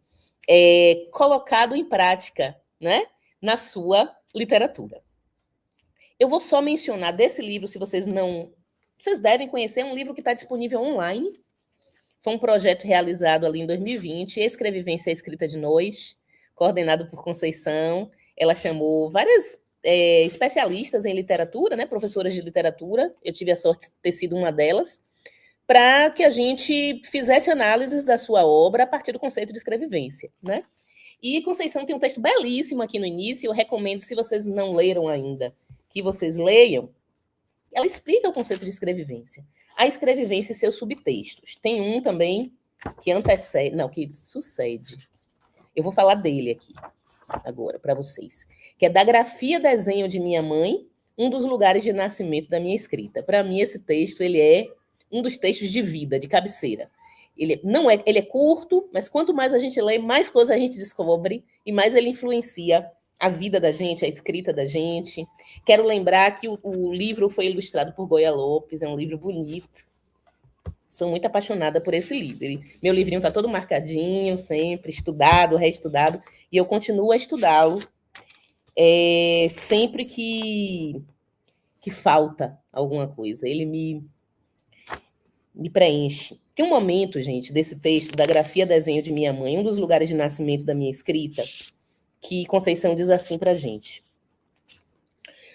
colocado em prática, né, na sua literatura. Eu vou só mencionar desse livro, se vocês não... Vocês devem conhecer, é um livro que está disponível online, Foi um projeto realizado ali em 2020, Escrevivência Escrita de Nós, coordenado por Conceição. Ela chamou várias especialistas em literatura, né, professoras de literatura, eu tive a sorte de ter sido uma delas, para que a gente fizesse análises da sua obra a partir do conceito de escrevivência, né? E Conceição tem um texto belíssimo aqui no início, eu recomendo, se vocês não leram ainda, que vocês leiam. Ela explica o conceito de escrevivência. A escrevivência e seus subtextos. Tem um também que antecede, não, que sucede. Eu vou falar dele aqui agora para vocês, que é da grafia desenho de minha mãe, um dos lugares de nascimento da minha escrita. Para mim, esse texto ele é um dos textos de vida, de cabeceira. Ele é curto, mas quanto mais a gente lê, mais coisas a gente descobre e mais ele influencia a vida da gente, a escrita da gente. Quero lembrar que o livro foi ilustrado por Goya Lopes, é um livro bonito. Sou muito apaixonada por esse livro. Meu livrinho está todo marcadinho, sempre, estudado, reestudado, e eu continuo a estudá-lo sempre que falta alguma coisa. Ele me preenche. Tem um momento, gente, desse texto, da grafia desenho de minha mãe, um dos lugares de nascimento da minha escrita, que Conceição diz assim para a gente.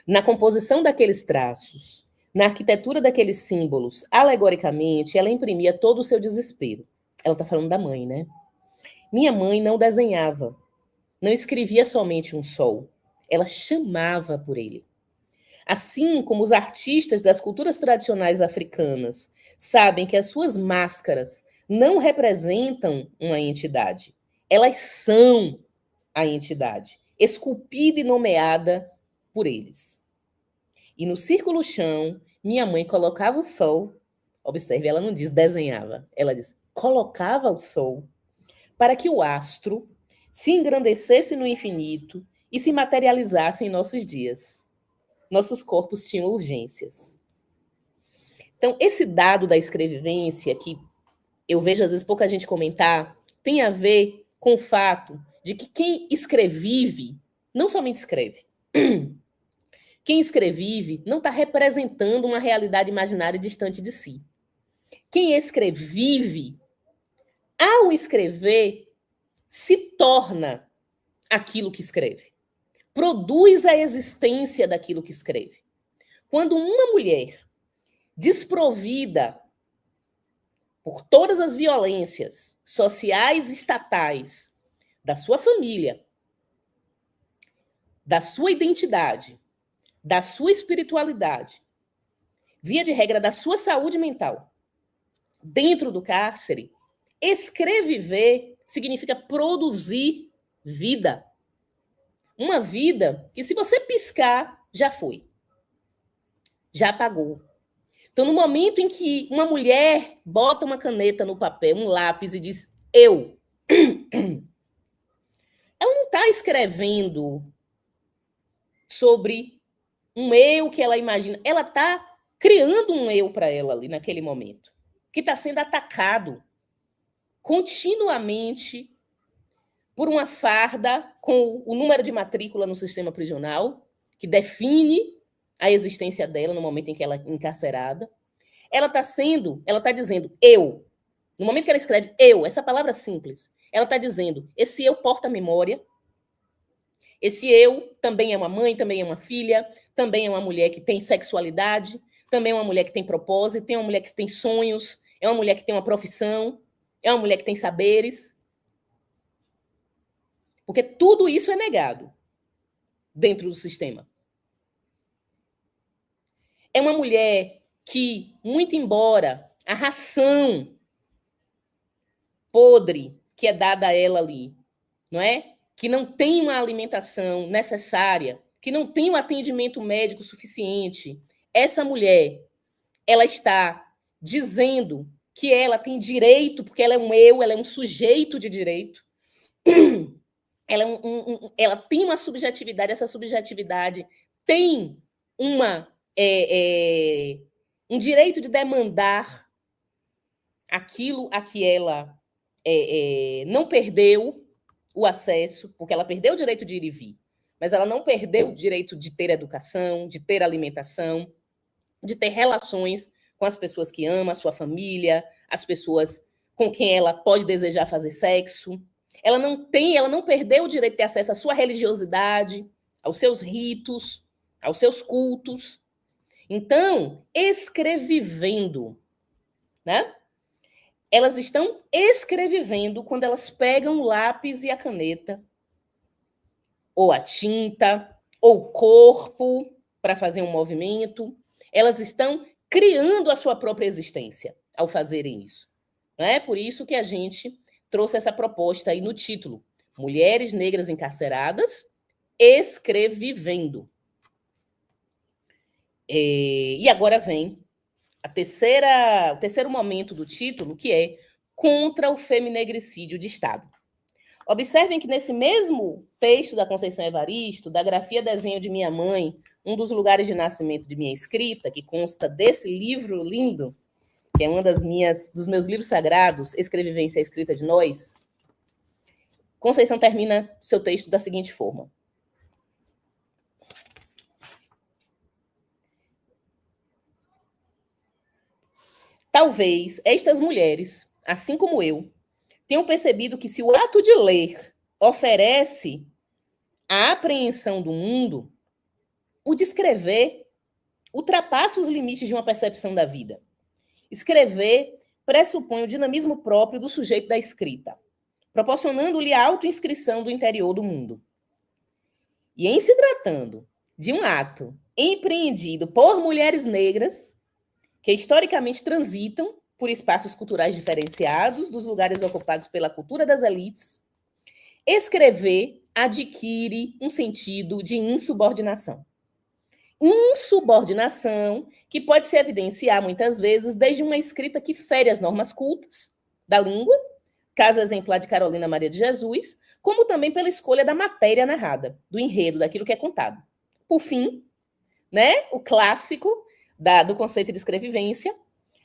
Na composição daqueles traços, na arquitetura daqueles símbolos, alegoricamente, ela imprimia todo o seu desespero. Ela está falando da mãe, né? Minha mãe não desenhava, não escrevia somente um sol, ela chamava por ele. Assim como os artistas das culturas tradicionais africanas sabem que as suas máscaras não representam uma entidade, elas são a entidade, esculpida e nomeada por eles. E no círculo-chão, minha mãe colocava o sol, observe, ela não diz desenhava, ela diz colocava o sol, para que o astro se engrandecesse no infinito e se materializasse em nossos dias. Nossos corpos tinham urgências. Então, esse dado da escrevivência, que eu vejo às vezes pouca gente comentar, tem a ver com o fato de que quem escrevive, não somente escreve, quem escrevive não está representando uma realidade imaginária distante de si. Quem escrevive, ao escrever, se torna aquilo que escreve. Produz a existência daquilo que escreve. Quando uma mulher desprovida por todas as violências sociais e estatais da sua família, da sua identidade, da sua espiritualidade, via de regra da sua saúde mental, dentro do cárcere, escreviver significa produzir vida. Uma vida que, se você piscar, já foi. Já apagou. Então, no momento em que uma mulher bota uma caneta no papel, um lápis e diz eu, ela não está escrevendo sobre um eu que ela imagina. Ela está criando um eu para ela ali naquele momento, que está sendo atacado continuamente por uma farda com o número de matrícula no sistema prisional, que define a existência dela no momento em que ela é encarcerada. Ela está dizendo eu. No momento que ela escreve eu, essa palavra simples, ela está dizendo, esse eu porta memória, esse eu também é uma mãe, também é uma filha, também é uma mulher que tem sexualidade, também é uma mulher que tem propósito, é uma mulher que tem sonhos, é uma mulher que tem uma profissão, é uma mulher que tem saberes. Porque tudo isso é negado dentro do sistema. É uma mulher que, muito embora a ração podre que é dada a ela ali, não é? Que não tem uma alimentação necessária, que não tem um atendimento médico suficiente, essa mulher, ela está dizendo que ela tem direito, porque ela é um eu, ela é um sujeito de direito, ela, ela tem uma subjetividade, essa subjetividade tem um direito de demandar aquilo a que ela não perdeu o acesso, porque ela perdeu o direito de ir e vir, mas ela não perdeu o direito de ter educação, de ter alimentação, de ter relações com as pessoas que ama, a sua família, as pessoas com quem ela pode desejar fazer sexo. Ela não perdeu o direito de ter acesso à sua religiosidade, aos seus ritos, aos seus cultos. Então, escrevivendo, né? Elas estão escrevivendo quando elas pegam o lápis e a caneta, ou a tinta, ou o corpo, para fazer um movimento. Elas estão criando a sua própria existência ao fazerem isso. Não é por isso que a gente trouxe essa proposta aí no título: Mulheres Negras Encarceradas Escrevivendo. E agora vem o terceiro momento do título, que é Contra o Feminegricídio de Estado. Observem que nesse mesmo texto da Conceição Evaristo, da grafia Desenho de Minha Mãe, um dos lugares de nascimento de minha escrita, que consta desse livro lindo, que é dos meus livros sagrados, Escrevivência, a Escrita de Nós, Conceição termina seu texto da seguinte forma: talvez estas mulheres, assim como eu, tenham percebido que se o ato de ler oferece a apreensão do mundo, o de escrever ultrapassa os limites de uma percepção da vida. Escrever pressupõe o dinamismo próprio do sujeito da escrita, proporcionando-lhe a autoinscrição do interior do mundo. E em se tratando de um ato empreendido por mulheres negras, que historicamente transitam por espaços culturais diferenciados dos lugares ocupados pela cultura das elites, escrever adquire um sentido de insubordinação. Insubordinação que pode se evidenciar muitas vezes desde uma escrita que fere as normas cultas da língua, caso exemplar de Carolina Maria de Jesus, como também pela escolha da matéria narrada, do enredo, daquilo que é contado. Por fim, né, o clássico do conceito de escrevivência: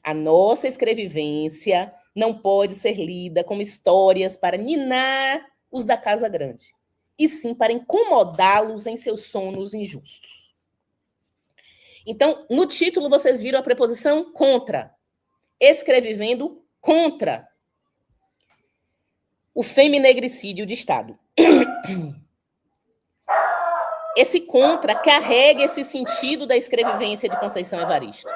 a nossa escrevivência não pode ser lida como histórias para ninar os da casa grande, e sim para incomodá-los em seus sonos injustos. Então, no título, vocês viram a preposição contra. Escrevivendo contra o feminegricídio de Estado. Esse contra carrega esse sentido da escrevivência de Conceição Evaristo.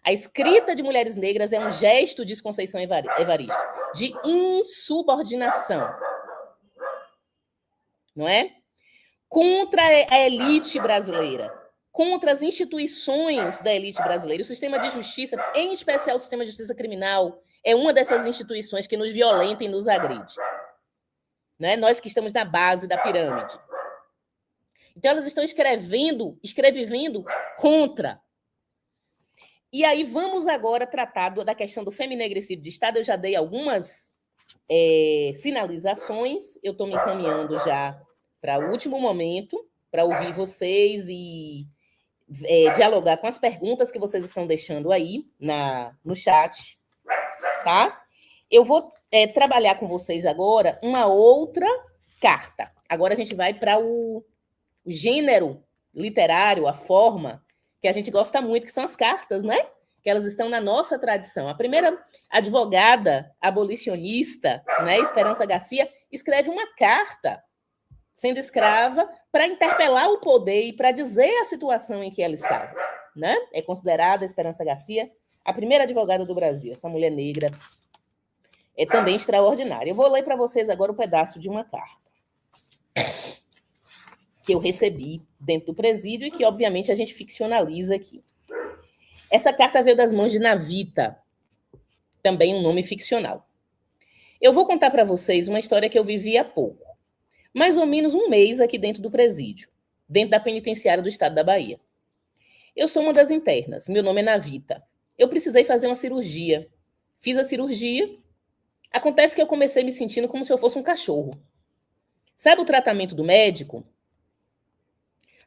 A escrita de mulheres negras é um gesto, diz Conceição Evaristo, de insubordinação. Não é? Contra a elite brasileira, contra as instituições da elite brasileira. O sistema de justiça, em especial o sistema de justiça criminal, é uma dessas instituições que nos violenta e nos agride. Não é? Nós que estamos na base da pirâmide. Então, elas estão escrevivendo contra. E aí, vamos agora tratar da questão do feminegricídio de Estado. Eu já dei algumas sinalizações. Eu estou me encaminhando já para o último momento, para ouvir vocês e dialogar com as perguntas que vocês estão deixando aí no chat. Tá? Eu vou trabalhar com vocês agora uma outra carta. Agora a gente vai para o gênero literário, a forma que a gente gosta muito, que são as cartas, né? Que elas estão na nossa tradição. A primeira advogada abolicionista, né, Esperança Garcia, escreve uma carta, sendo escrava, para interpelar o poder e para dizer a situação em que ela estava. Né? É considerada, Esperança Garcia, a primeira advogada do Brasil. Essa mulher negra é também extraordinária. Eu vou ler para vocês agora um pedaço de uma carta que eu recebi dentro do presídio e que, obviamente, a gente ficcionaliza aqui. Essa carta veio das mãos de Navita, também um nome ficcional. Eu vou contar para vocês uma história que eu vivi há pouco. Mais ou menos um mês aqui dentro do presídio, dentro da penitenciária do estado da Bahia. Eu sou uma das internas, meu nome é Navita. Eu precisei fazer uma cirurgia. Fiz a cirurgia. Acontece que eu comecei me sentindo como se eu fosse um cachorro. Sabe o tratamento do médico?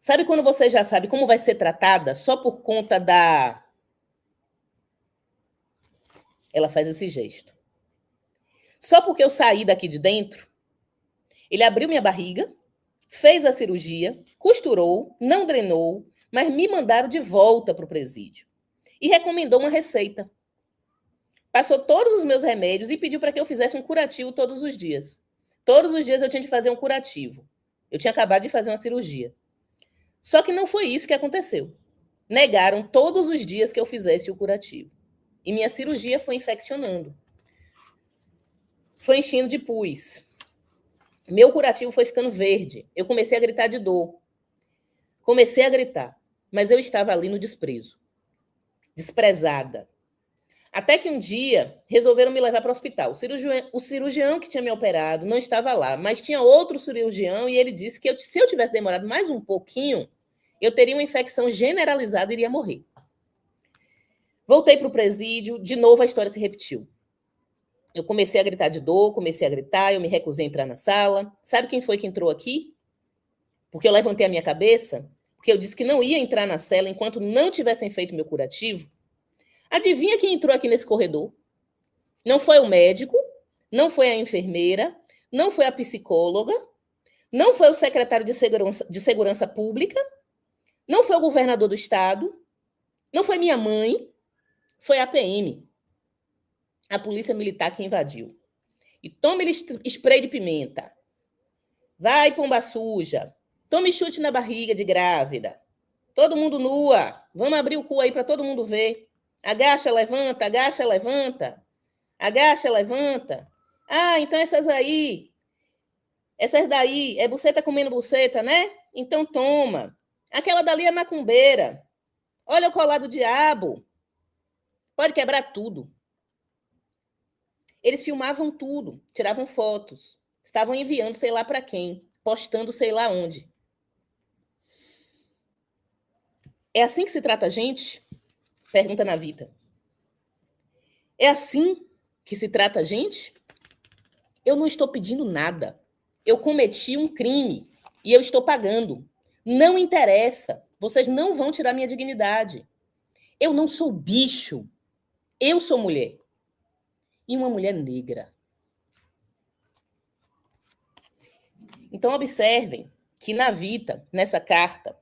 Sabe quando você já sabe como vai ser tratada só por conta da... Ela faz esse gesto. Só porque eu saí daqui de dentro, ele abriu minha barriga, fez a cirurgia, costurou, não drenou, mas me mandaram de volta para o presídio. E recomendou uma receita. passou todos os meus remédios e pediu para que eu fizesse um curativo todos os dias. Todos os dias eu tinha que fazer um curativo. Eu tinha acabado de fazer uma cirurgia. Só que não foi isso que aconteceu. Negaram todos os dias que eu fizesse o curativo. E minha cirurgia foi infeccionando. Foi enchendo de pus. Meu curativo foi ficando verde. Eu comecei a gritar de dor. Comecei a gritar. Mas eu estava ali no desprezo. Desprezada. Até que um dia resolveram me levar para o hospital. O cirurgião que tinha me operado não estava lá, mas tinha outro cirurgião e ele disse que se eu tivesse demorado mais um pouquinho, eu teria uma infecção generalizada e iria morrer. Voltei para o presídio, de novo a história se repetiu. Eu comecei a gritar de dor, comecei a gritar, eu me recusei a entrar na sala. Sabe quem foi que entrou aqui? Porque eu levantei a minha cabeça, porque eu disse que não ia entrar na cela enquanto não tivessem feito meu curativo. Adivinha quem entrou aqui nesse corredor? Não foi o médico, não foi a enfermeira, não foi a psicóloga, não foi o secretário de segurança Pública, não foi o governador do estado, não foi minha mãe, foi a PM, a polícia militar que invadiu. E tome spray de pimenta. Vai, pomba suja. Tome chute na barriga de grávida. Todo mundo nua. Vamos abrir o cu aí para todo mundo ver. Agacha, levanta, agacha, levanta. Agacha, levanta. Ah, então essas daí, é buceta comendo buceta, né? Então toma. Aquela dali é macumbeira. Olha o colar do diabo. Pode quebrar tudo. Eles filmavam tudo, tiravam fotos, estavam enviando sei lá para quem, postando sei lá onde. É assim que se trata a gente? Pergunta na Vita. É assim que se trata a gente? Eu não estou pedindo nada. Eu cometi um crime e eu estou pagando. Não interessa. Vocês não vão tirar minha dignidade. Eu não sou bicho. Eu sou mulher. E uma mulher negra. Então, observem que na Vita, nessa carta,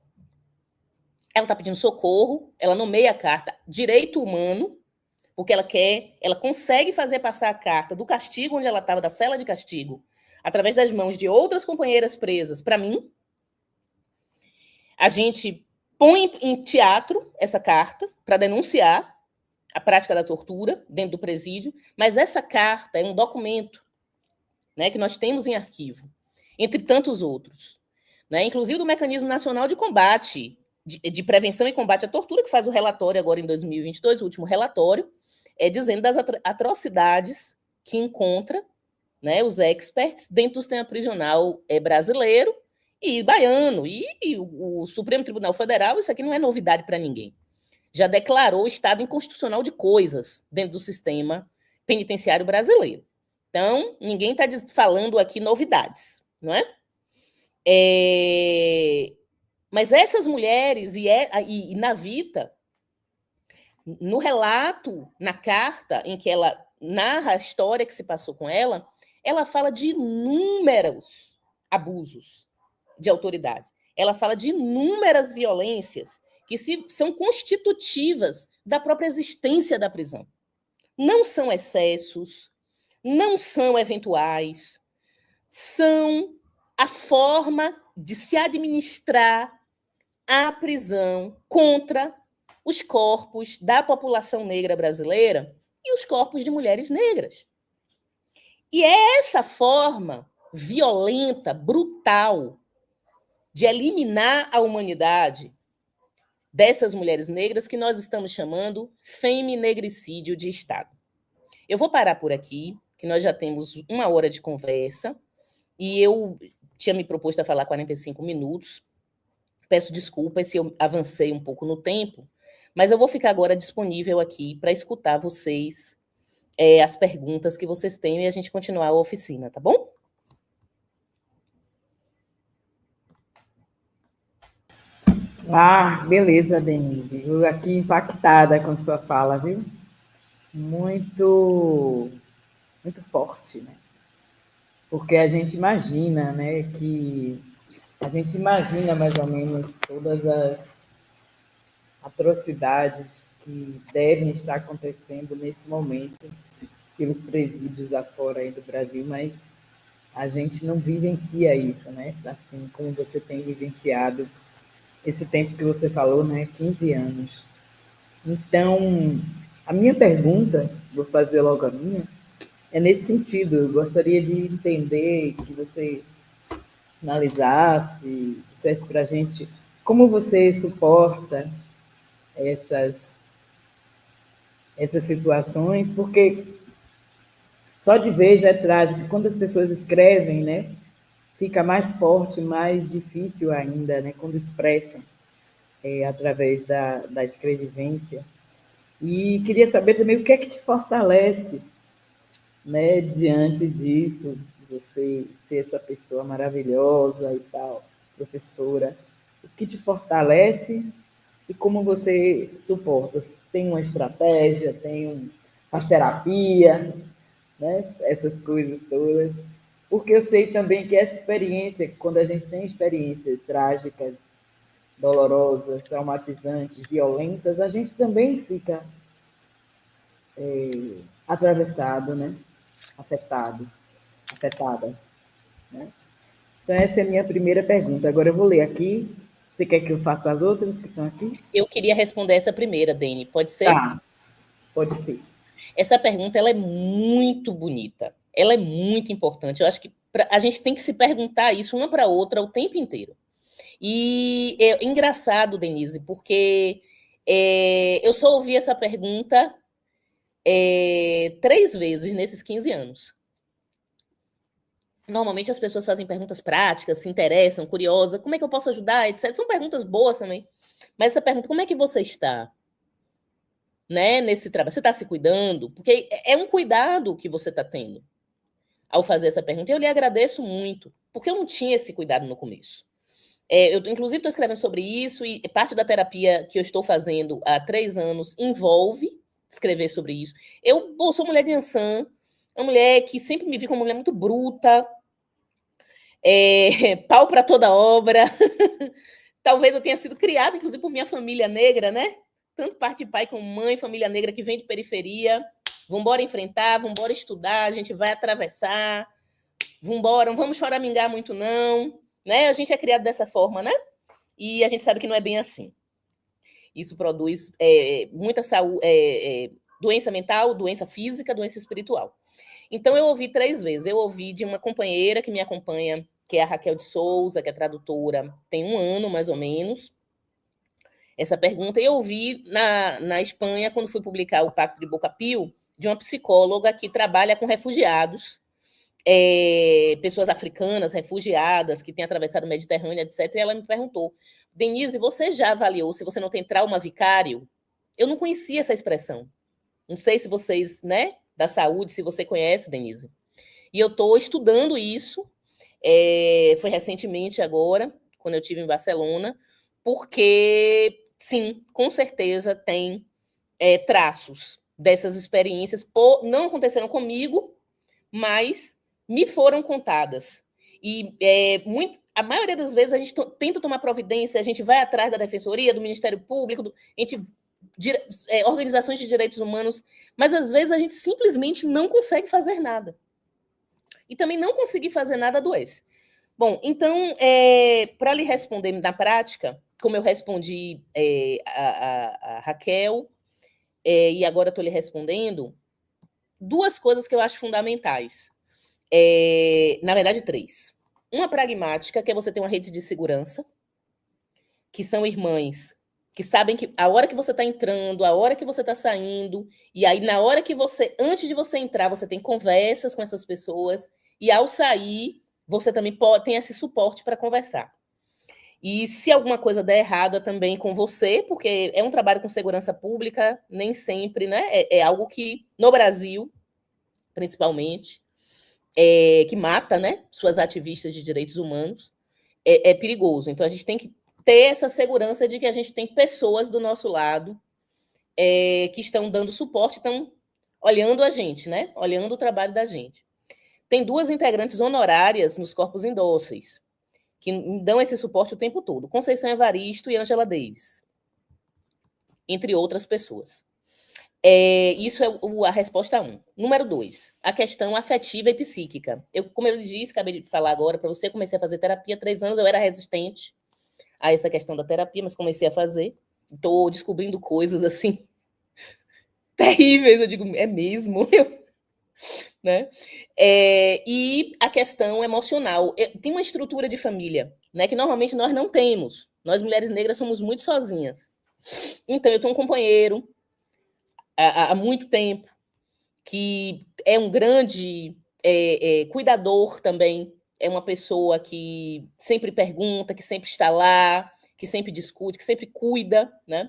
ela está pedindo socorro, ela nomeia a carta direito humano, porque ela consegue fazer passar a carta do castigo onde ela estava, da cela de castigo, através das mãos de outras companheiras presas, para mim. A gente põe em teatro essa carta para denunciar a prática da tortura dentro do presídio, mas essa carta é um documento, né, que nós temos em arquivo, entre tantos outros, né, inclusive do Mecanismo Nacional de Combate, de Prevenção e Combate à Tortura, que faz o relatório agora em 2022, o último relatório, dizendo das atrocidades que encontra, né, os experts dentro do sistema prisional brasileiro e baiano. E o Supremo Tribunal Federal, isso aqui não é novidade para ninguém. Já declarou o estado inconstitucional de coisas dentro do sistema penitenciário brasileiro. Então, ninguém está falando aqui novidades, não é? Mas essas mulheres, e na Vita, no relato, na carta em que ela narra a história que se passou com ela fala de inúmeros abusos de autoridade. Ela fala de inúmeras violências que são constitutivas da própria existência da prisão. Não são excessos, não são eventuais, são a forma de se administrar a prisão contra os corpos da população negra brasileira e os corpos de mulheres negras. E é essa forma violenta, brutal, de eliminar a humanidade dessas mulheres negras que nós estamos chamando feminegricídio de Estado. Eu vou parar por aqui, que nós já temos 1 hora de conversa, e eu tinha me proposto a falar 45 minutos. Peço desculpas se eu avancei um pouco no tempo, mas eu vou ficar agora disponível aqui para escutar vocês, as perguntas que vocês têm e a gente continuar a oficina, tá bom? Ah, beleza, Denise. Eu aqui impactada com sua fala, viu? Muito, muito forte, né? Porque a gente imagina, né, a gente imagina mais ou menos todas as atrocidades que devem estar acontecendo nesse momento pelos presídios afora aí do Brasil, mas a gente não vivencia isso, né? Assim como você tem vivenciado esse tempo que você falou, né? 15 anos. Então, a minha pergunta, vou fazer logo a minha, é nesse sentido. Eu gostaria de entender que você finalizasse, dissesse para a gente como você suporta essas, essas situações, porque só de ver já é trágico. Quando as pessoas escrevem, né, fica mais forte, mais difícil ainda, né, quando expressam através da escrevivência. E queria saber também o que é que te fortalece, né, diante disso, você ser essa pessoa maravilhosa e tal, professora, o que te fortalece e como você suporta? Tem uma estratégia, faz terapia, né? Essas coisas todas. Porque eu sei também que essa experiência, quando a gente tem experiências trágicas, dolorosas, traumatizantes, violentas, a gente também fica atravessado, né? Afetado, afetadas, né? Então, essa é a minha primeira pergunta. Agora eu vou ler aqui. Você quer que eu faça as outras que estão aqui? Eu queria responder essa primeira, Dani. Pode ser? Tá, pode ser. Essa pergunta ela é muito bonita. Ela é muito importante. Eu acho que a gente tem que se perguntar isso uma para outra o tempo inteiro. E é engraçado, Denise, porque eu só ouvi essa pergunta 3 vezes nesses 15 anos. Normalmente as pessoas fazem perguntas práticas, se interessam, curiosas, como é que eu posso ajudar, etc. São perguntas boas também. Mas essa pergunta, como é que você está? Né, nesse trabalho? Você está se cuidando? Porque é um cuidado que você está tendo ao fazer essa pergunta. E eu lhe agradeço muito, porque eu não tinha esse cuidado no começo. Eu, inclusive, estou escrevendo sobre isso e parte da terapia que eu estou fazendo há 3 anos envolve escrever sobre isso. Eu sou mulher de Ansan, uma mulher que sempre me vi como uma mulher muito bruta, pau para toda obra. Talvez eu tenha sido criada, inclusive, por minha família negra, né? Tanto parte de pai como mãe, família negra que vem de periferia. Vamos embora enfrentar, vamos embora estudar, a gente vai atravessar. Vamos embora, não vamos choramingar muito, não. Né? A gente é criado dessa forma, né? E a gente sabe que não é bem assim. Isso produz muita saúde, doença mental, doença física, doença espiritual. Então, eu ouvi 3 vezes. Eu ouvi de uma companheira que me acompanha, que é a Raquel de Souza, que é tradutora, tem 1 ano, mais ou menos, essa pergunta. E eu ouvi na Espanha, quando fui publicar o Pacto de Boca Pio, de uma psicóloga que trabalha com refugiados, pessoas africanas, refugiadas, que têm atravessado o Mediterrâneo, etc. E ela me perguntou, Denise, você já avaliou se você não tem trauma vicário? Eu não conhecia essa expressão. Não sei se vocês, né, da saúde, se você conhece, Denise. E eu estou estudando isso, foi recentemente agora, quando eu estive em Barcelona, porque, sim, com certeza tem traços dessas experiências, não aconteceram comigo, mas me foram contadas. E a maioria das vezes a gente tenta tomar providência, a gente vai atrás da Defensoria, do Ministério Público, organizações de direitos humanos, mas às vezes a gente simplesmente não consegue fazer nada. E também não conseguir fazer nada adoece. Bom, então, para lhe responder na prática, como eu respondi a Raquel, e agora estou lhe respondendo, 2 coisas que eu acho fundamentais. Na verdade, 3. Uma pragmática, que é você ter uma rede de segurança, que são irmãs, que sabem que a hora que você está entrando, a hora que você está saindo, e aí na hora que antes de você entrar, você tem conversas com essas pessoas, e ao sair, você também tem esse suporte para conversar. E se alguma coisa der errada também com você, porque é um trabalho com segurança pública, nem sempre, né? É algo que, no Brasil, principalmente, que mata, né? Suas ativistas de direitos humanos, é perigoso. Então, a gente tem que ter essa segurança de que a gente tem pessoas do nosso lado que estão dando suporte, estão olhando a gente, né? Olhando o trabalho da gente. Tem 2 integrantes honorárias nos corpos indóceis, que dão esse suporte o tempo todo. Conceição Evaristo e Angela Davis. entre outras pessoas. Isso é a resposta 1. Número 2, a questão afetiva e psíquica. Como eu disse, acabei de falar agora para você, comecei a fazer terapia há 3 anos, eu era resistente a essa questão da terapia, mas comecei a fazer. Estou descobrindo coisas assim terríveis, eu digo, é mesmo? Né? E a questão emocional. Tem uma estrutura de família, né, que normalmente nós não temos. Nós, mulheres negras, somos muito sozinhas. Então, eu tenho um companheiro há muito tempo, que é um grande cuidador também, é uma pessoa que sempre pergunta, que sempre está lá, que sempre discute, que sempre cuida, né?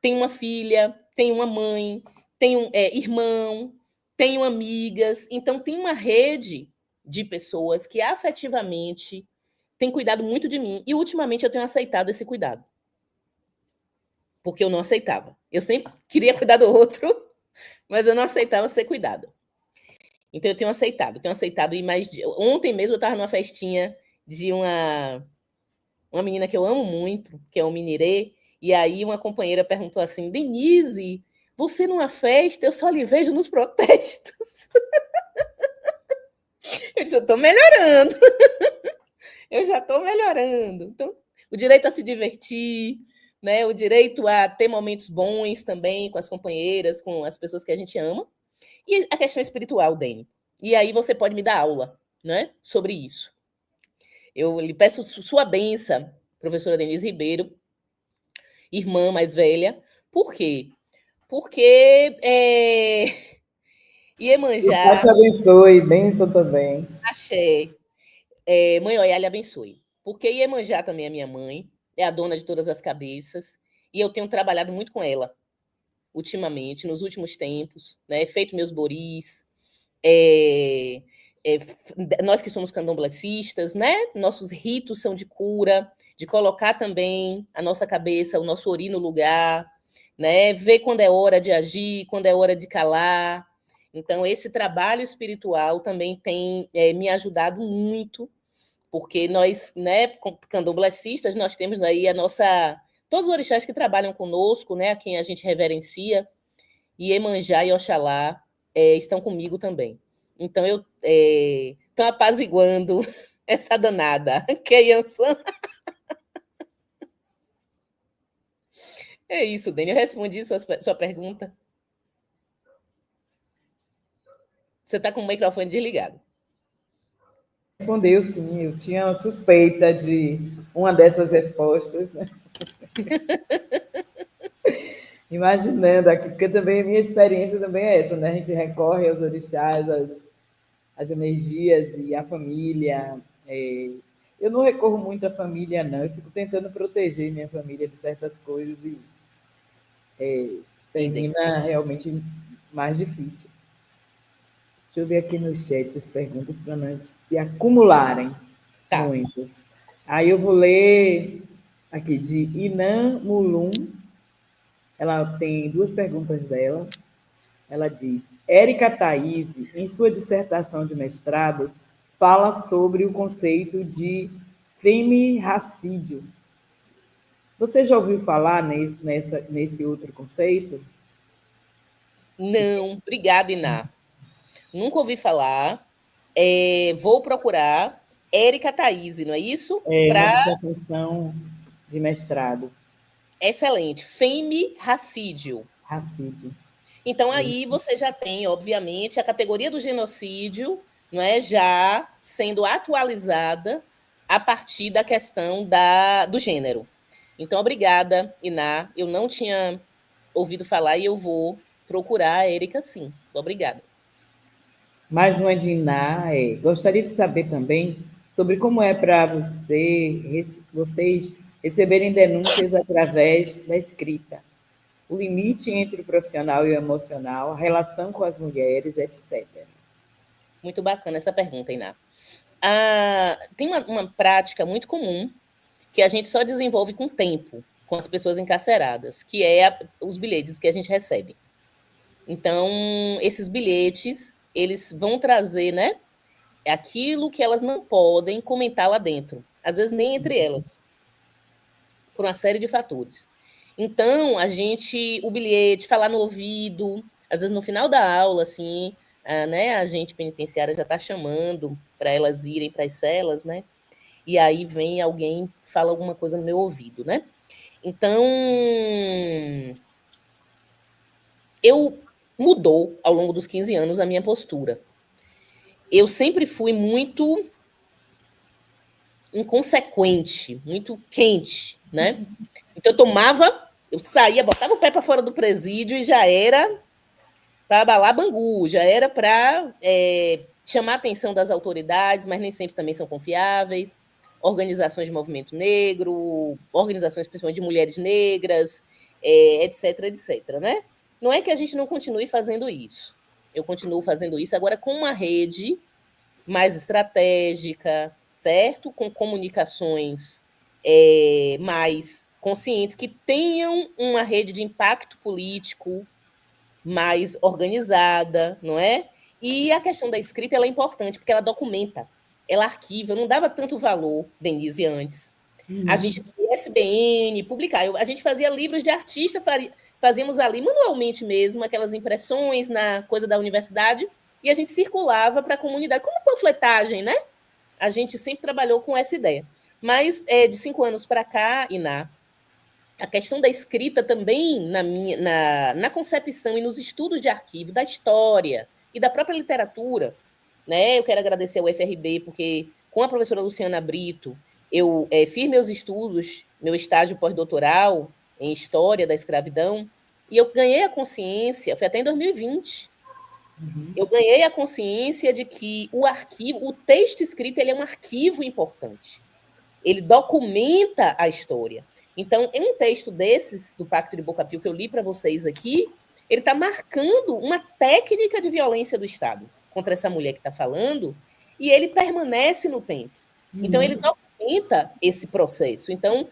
Tem uma filha, tem uma mãe, tem um irmão, tenho amigas, então tem uma rede de pessoas que afetivamente têm cuidado muito de mim, e ultimamente eu tenho aceitado esse cuidado, porque eu não aceitava. Eu sempre queria cuidar do outro, mas eu não aceitava ser cuidada. Então eu tenho aceitado ir mais. Ontem mesmo eu estava numa festinha de uma menina que eu amo muito, que é o Minirê, e aí uma companheira perguntou assim: Denise, você numa festa, eu só lhe vejo nos protestos. Eu disse, eu estou melhorando. Eu já estou melhorando. Então, o direito a se divertir, né? O direito a ter momentos bons também com as companheiras, com as pessoas que a gente ama. E a questão espiritual, Dani. E aí você pode me dar aula, né, sobre isso. Eu lhe peço sua benção, professora Denise Ribeiro, irmã mais velha. Por quê? Porque Que o Pai Iemanjá, te abençoe, bênção também. axé, mãe Oiá lhe abençoe. Porque Iemanjá também é minha mãe, é a dona de todas as cabeças, e eu tenho trabalhado muito com ela ultimamente, nos últimos tempos, né? Feito meus boris, é, nós que somos candomblecistas, né? Nossos ritos são de cura, de colocar também a nossa cabeça, o nosso ori no lugar, né? Ver quando é hora de agir, quando é hora de calar. Então, esse trabalho espiritual também tem me ajudado muito, porque nós, né, candomblecistas, nós temos aí a nossa. Todos os orixás que trabalham conosco, né, a quem a gente reverencia, e Iemanjá e Oxalá estão comigo também. Então, eu estou apaziguando essa danada, que é Yansan. É isso, Dani. Eu respondi sua pergunta. Você está com o microfone desligado. Respondeu sim, eu tinha uma suspeita de uma dessas respostas, né? Imaginando aqui, porque também a minha experiência também é essa, né? A gente recorre aos orixás, às energias e à família. Eu não recorro muito à família, não. Eu fico tentando proteger minha família de certas coisas e termina realmente mais difícil. Deixa eu ver aqui no chat as perguntas para não se acumularem muito. Aí eu vou ler aqui de Inan Mulum. Ela tem 2 perguntas dela. Ela diz: Érica Thaís, em sua dissertação de mestrado, fala sobre o conceito de femirracídio. Você já ouviu falar nesse outro conceito? Não, obrigada, Iná. Nunca ouvi falar. Vou procurar Érica Thaís, não é isso? É uma dissertação de mestrado. Excelente. Femirracídio. Racídio. Então, aí você já tem, obviamente, a categoria do genocídio, não é, já sendo atualizada a partir da questão do gênero. Então, obrigada, Iná. Eu não tinha ouvido falar e eu vou procurar a Érica, sim. Obrigada. Mais uma de Iná. Gostaria de saber também sobre como é para vocês receberem denúncias através da escrita. O limite entre o profissional e o emocional, a relação com as mulheres, etc. Muito bacana essa pergunta, Iná. Tem uma prática muito comum que a gente só desenvolve com o tempo, com as pessoas encarceradas, que é os bilhetes que a gente recebe. Então, esses bilhetes, eles vão trazer, né, aquilo que elas não podem comentar lá dentro, às vezes nem entre elas, por uma série de fatores. Então, o bilhete, falar no ouvido, às vezes no final da aula, assim, né, a agente penitenciária já está chamando para elas irem para as celas, né? E aí vem alguém, fala alguma coisa no meu ouvido, né? Então, mudou ao longo dos 15 anos a minha postura. Eu sempre fui muito inconsequente, muito quente, né? Então eu saía, botava o pé para fora do presídio e já era para abalar Bangu, já era para chamar a atenção das autoridades, mas nem sempre também são confiáveis. Organizações de movimento negro, organizações principalmente de mulheres negras, etc, etc, né? Não é que a gente não continue fazendo isso. Eu continuo fazendo isso agora com uma rede mais estratégica, certo? Com comunicações mais conscientes, que tenham uma rede de impacto político mais organizada, não é? E a questão da escrita ela é importante, porque ela documenta, ela arquiva. Eu não dava tanto valor, Denise, antes. A gente tinha SBN, publicar. A gente fazia livros de artista, fazíamos ali manualmente mesmo, aquelas impressões na coisa da universidade, e a gente circulava para a comunidade, como panfletagem, né? A gente sempre trabalhou com essa ideia. Mas de 5 anos para cá, Iná, a questão da escrita também na concepção e nos estudos de arquivo, da história e da própria literatura, né? Eu quero agradecer ao FRB, porque com a professora Luciana Brito, eu fiz meus estudos, meu estágio pós-doutoral em História da Escravidão, e eu ganhei a consciência, foi até em 2020, eu ganhei a consciência de que o arquivo, o texto escrito, ele é um arquivo importante. Ele documenta a história. Então, em um texto desses, do Pacto de Boca Pio, que eu li para vocês aqui, ele está marcando uma técnica de violência do Estado contra essa mulher que está falando, e ele permanece no tempo. Então, ele documenta esse processo. Então,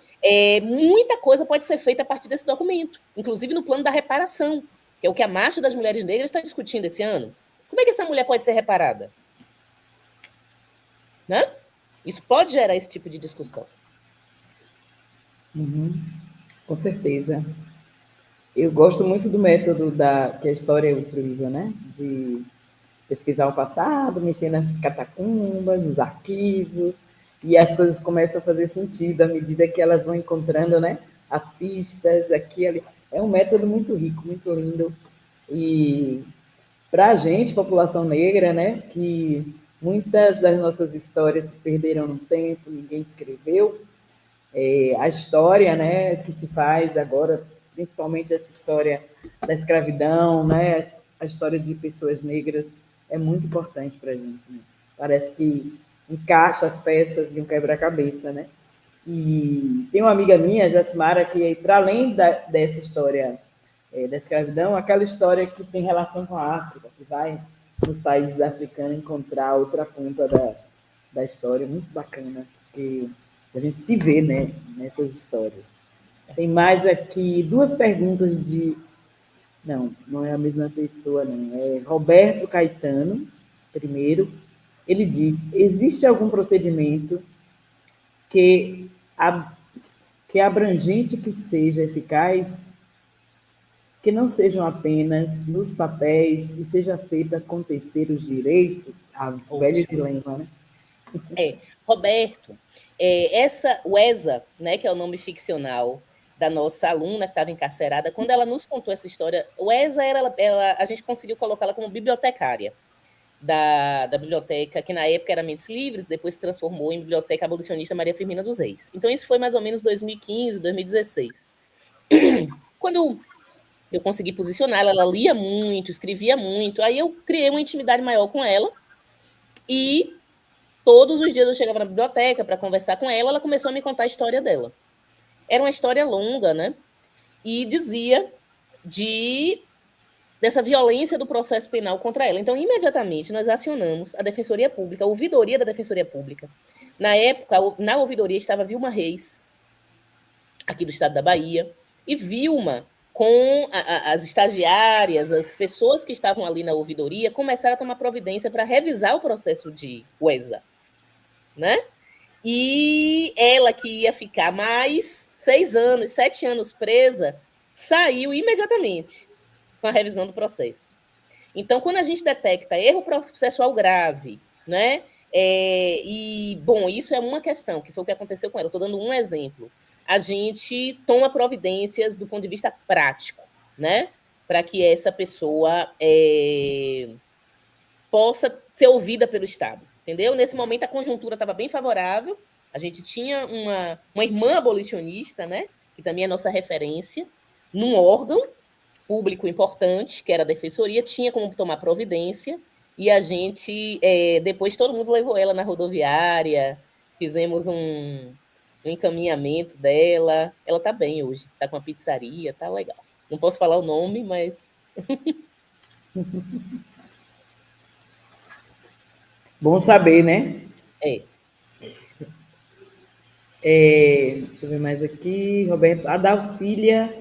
muita coisa pode ser feita a partir desse documento, inclusive no plano da reparação, que é o que a Marcha das Mulheres Negras está discutindo esse ano. Como é que essa mulher pode ser reparada? Né? Isso pode gerar esse tipo de discussão. Com certeza. Eu gosto muito do método que a história utiliza, né? De pesquisar o passado, mexer nas catacumbas, nos arquivos, e as coisas começam a fazer sentido à medida que elas vão encontrando, né? As pistas, aqui, ali. É um método muito rico, muito lindo. E para a gente, população negra, né? Que muitas das nossas histórias se perderam no tempo, ninguém escreveu. A história, né, que se faz agora, principalmente essa história da escravidão, né, a história de pessoas negras é muito importante para a gente. Né? Parece que encaixa as peças de um quebra-cabeça, né? E tem uma amiga minha, Jacimara, que para além dessa história da escravidão, aquela história que tem relação com a África, que vai nos países africanos encontrar outra ponta da história, muito bacana, porque a gente se vê, né, nessas histórias. Tem mais aqui 2 perguntas de... Não é a mesma pessoa, não. É Roberto Caetano, primeiro. Ele diz, existe algum procedimento que abrangente, que seja eficaz, que não sejam apenas nos papéis e seja feito acontecer os direitos? O velho dilema, né? Roberto, o ESA, né, que é o nome ficcional da nossa aluna que estava encarcerada, quando ela nos contou essa história, o ESA a gente conseguiu colocá-la como bibliotecária da biblioteca, que na época era Mentes Livres, depois se transformou em Biblioteca Abolicionista Maria Firmina dos Reis. Então, isso foi mais ou menos 2015, 2016. Quando eu consegui posicioná-la, ela lia muito, escrevia muito, aí eu criei uma intimidade maior com ela, e todos os dias eu chegava na biblioteca para conversar com ela, ela começou a me contar a história dela. Era uma história longa, né? E dizia dessa violência do processo penal contra ela. Então, imediatamente, nós acionamos a Defensoria Pública, a ouvidoria da Defensoria Pública. Na época, na ouvidoria estava Vilma Reis, aqui do estado da Bahia, e Vilma, com as estagiárias, as pessoas que estavam ali na ouvidoria, começaram a tomar providência para revisar o processo de UESA, né? E ela, que ia ficar mais 6 anos, 7 anos presa, saiu imediatamente com a revisão do processo. Então, quando a gente detecta erro processual grave, né? Bom, isso é uma questão, que foi o que aconteceu com ela. Estou dando um exemplo. A gente toma providências do ponto de vista prático, né? Para que essa pessoa possa ser ouvida pelo Estado, entendeu? Nesse momento, a conjuntura estava bem favorável. A gente tinha uma irmã abolicionista, né? Que também é nossa referência, num órgão público importante, que era a defensoria, tinha como tomar providência, e a gente, depois todo mundo levou ela na rodoviária, fizemos um encaminhamento dela. Ela está bem hoje, está com uma pizzaria, tá legal. Não posso falar o nome, mas... Bom saber, né? É. Deixa eu ver mais aqui. Roberto, a Dalcília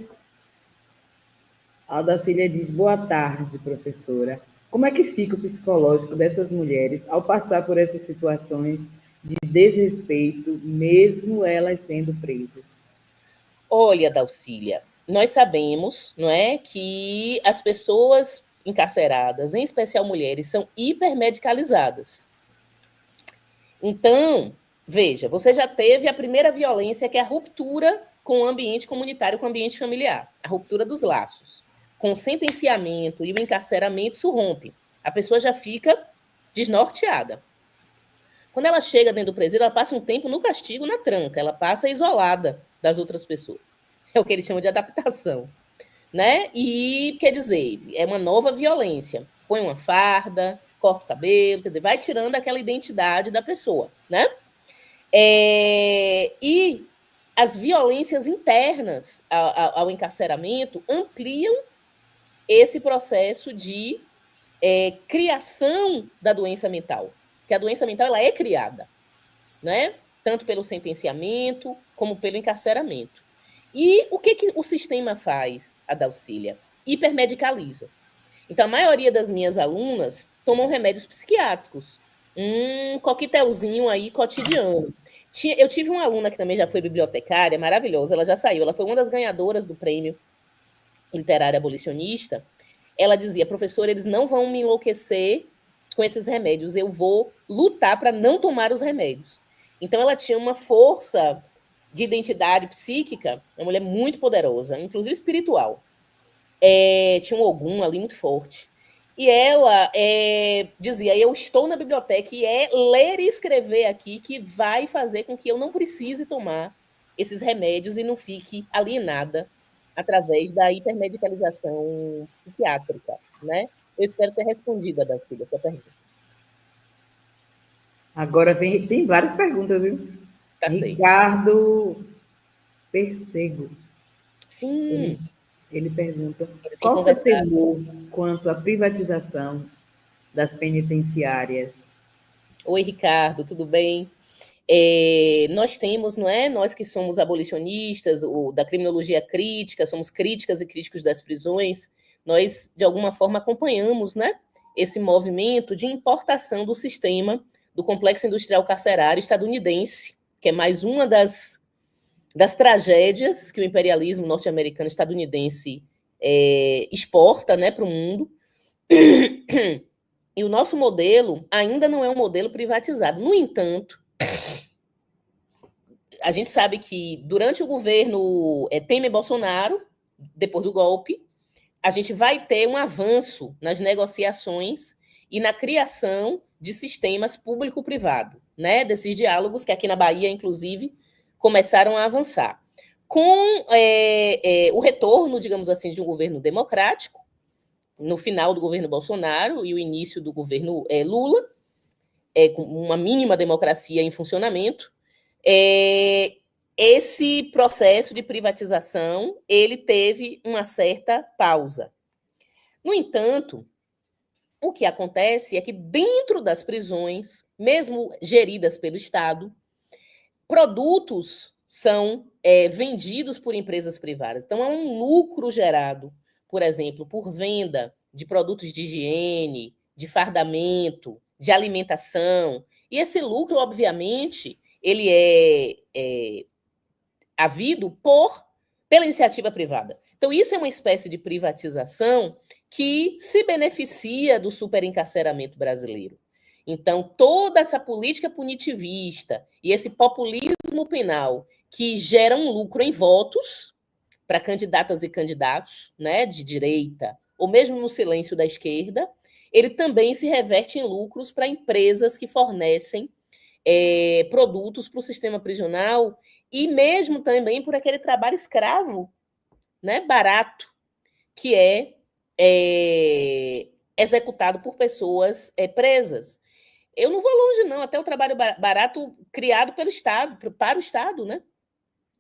diz, boa tarde, professora. Como é que fica o psicológico dessas mulheres ao passar por essas situações de desrespeito, mesmo elas sendo presas? Olha, Dalcília, nós sabemos, não é, que as pessoas encarceradas, em especial mulheres, são hipermedicalizadas. Então, veja, você já teve a primeira violência, que é a ruptura com o ambiente comunitário, com o ambiente familiar, a ruptura dos laços. Com o sentenciamento e o encarceramento, isso rompe. A pessoa já fica desnorteada. Quando ela chega dentro do presídio, ela passa um tempo no castigo, na tranca, ela passa isolada das outras pessoas. É o que eles chamam de adaptação, né? E, quer dizer, é uma nova violência. Põe uma farda, corta o cabelo, quer dizer, vai tirando aquela identidade da pessoa, né? E as violências internas ao encarceramento ampliam esse processo de criação da doença mental. Porque a doença mental ela é criada, né? Tanto pelo sentenciamento como pelo encarceramento. E o que o sistema faz, Adalcília? Hipermedicaliza. Então, a maioria das minhas alunas tomam remédios psiquiátricos. Um coquetelzinho aí cotidiano. Eu tive uma aluna que também já foi bibliotecária, maravilhosa, ela já saiu, ela foi uma das ganhadoras do prêmio literário abolicionista. Ela dizia, professor, eles não vão me enlouquecer com esses remédios, eu vou lutar para não tomar os remédios. Então, ela tinha uma força de identidade psíquica, uma mulher muito poderosa, inclusive espiritual. Tinha um Ogum ali muito forte. E ela dizia, eu estou na biblioteca e é ler e escrever aqui que vai fazer com que eu não precise tomar esses remédios e não fique alienada através da hipermedicalização psiquiátrica, né? Eu espero ter respondido, Adacília, a sua pergunta. Agora tem várias perguntas, viu? Tá certo. Ricardo Persego. Sim. Ele pergunta, Ele tem qual o seu conversado. temor quanto à privatização das penitenciárias? Oi, Ricardo, tudo bem? Nós temos, não é? Nós que somos abolicionistas, da criminologia crítica, somos críticas e críticos das prisões, nós, de alguma forma, acompanhamos, né, esse movimento de importação do sistema do complexo industrial carcerário estadunidense, que é mais uma das tragédias que o imperialismo norte-americano estadunidense exporta, né, para o mundo. E o nosso modelo ainda não é um modelo privatizado. No entanto, a gente sabe que durante o governo Temer Bolsonaro, depois do golpe, a gente vai ter um avanço nas negociações e na criação de sistemas público-privado, né? Desses diálogos que aqui na Bahia, inclusive, começaram a avançar. Com o retorno, digamos assim, de um governo democrático, no final do governo Bolsonaro e o início do governo Lula, com uma mínima democracia em funcionamento, esse processo de privatização ele teve uma certa pausa. No entanto, o que acontece é que dentro das prisões, mesmo geridas pelo Estado, produtos são vendidos por empresas privadas. Então, há um lucro gerado, por exemplo, por venda de produtos de higiene, de fardamento, de alimentação. E esse lucro, obviamente, ele é havido pela iniciativa privada. Então, isso é uma espécie de privatização que se beneficia do superencarceramento brasileiro. Então, toda essa política punitivista e esse populismo penal que gera um lucro em votos para candidatas e candidatos, né, de direita, ou mesmo no silêncio da esquerda, ele também se reverte em lucros para empresas que fornecem produtos para o sistema prisional e mesmo também por aquele trabalho escravo, né, barato, que é executado por pessoas presas. Eu não vou longe, não, até o trabalho barato criado pelo Estado, para o Estado, né?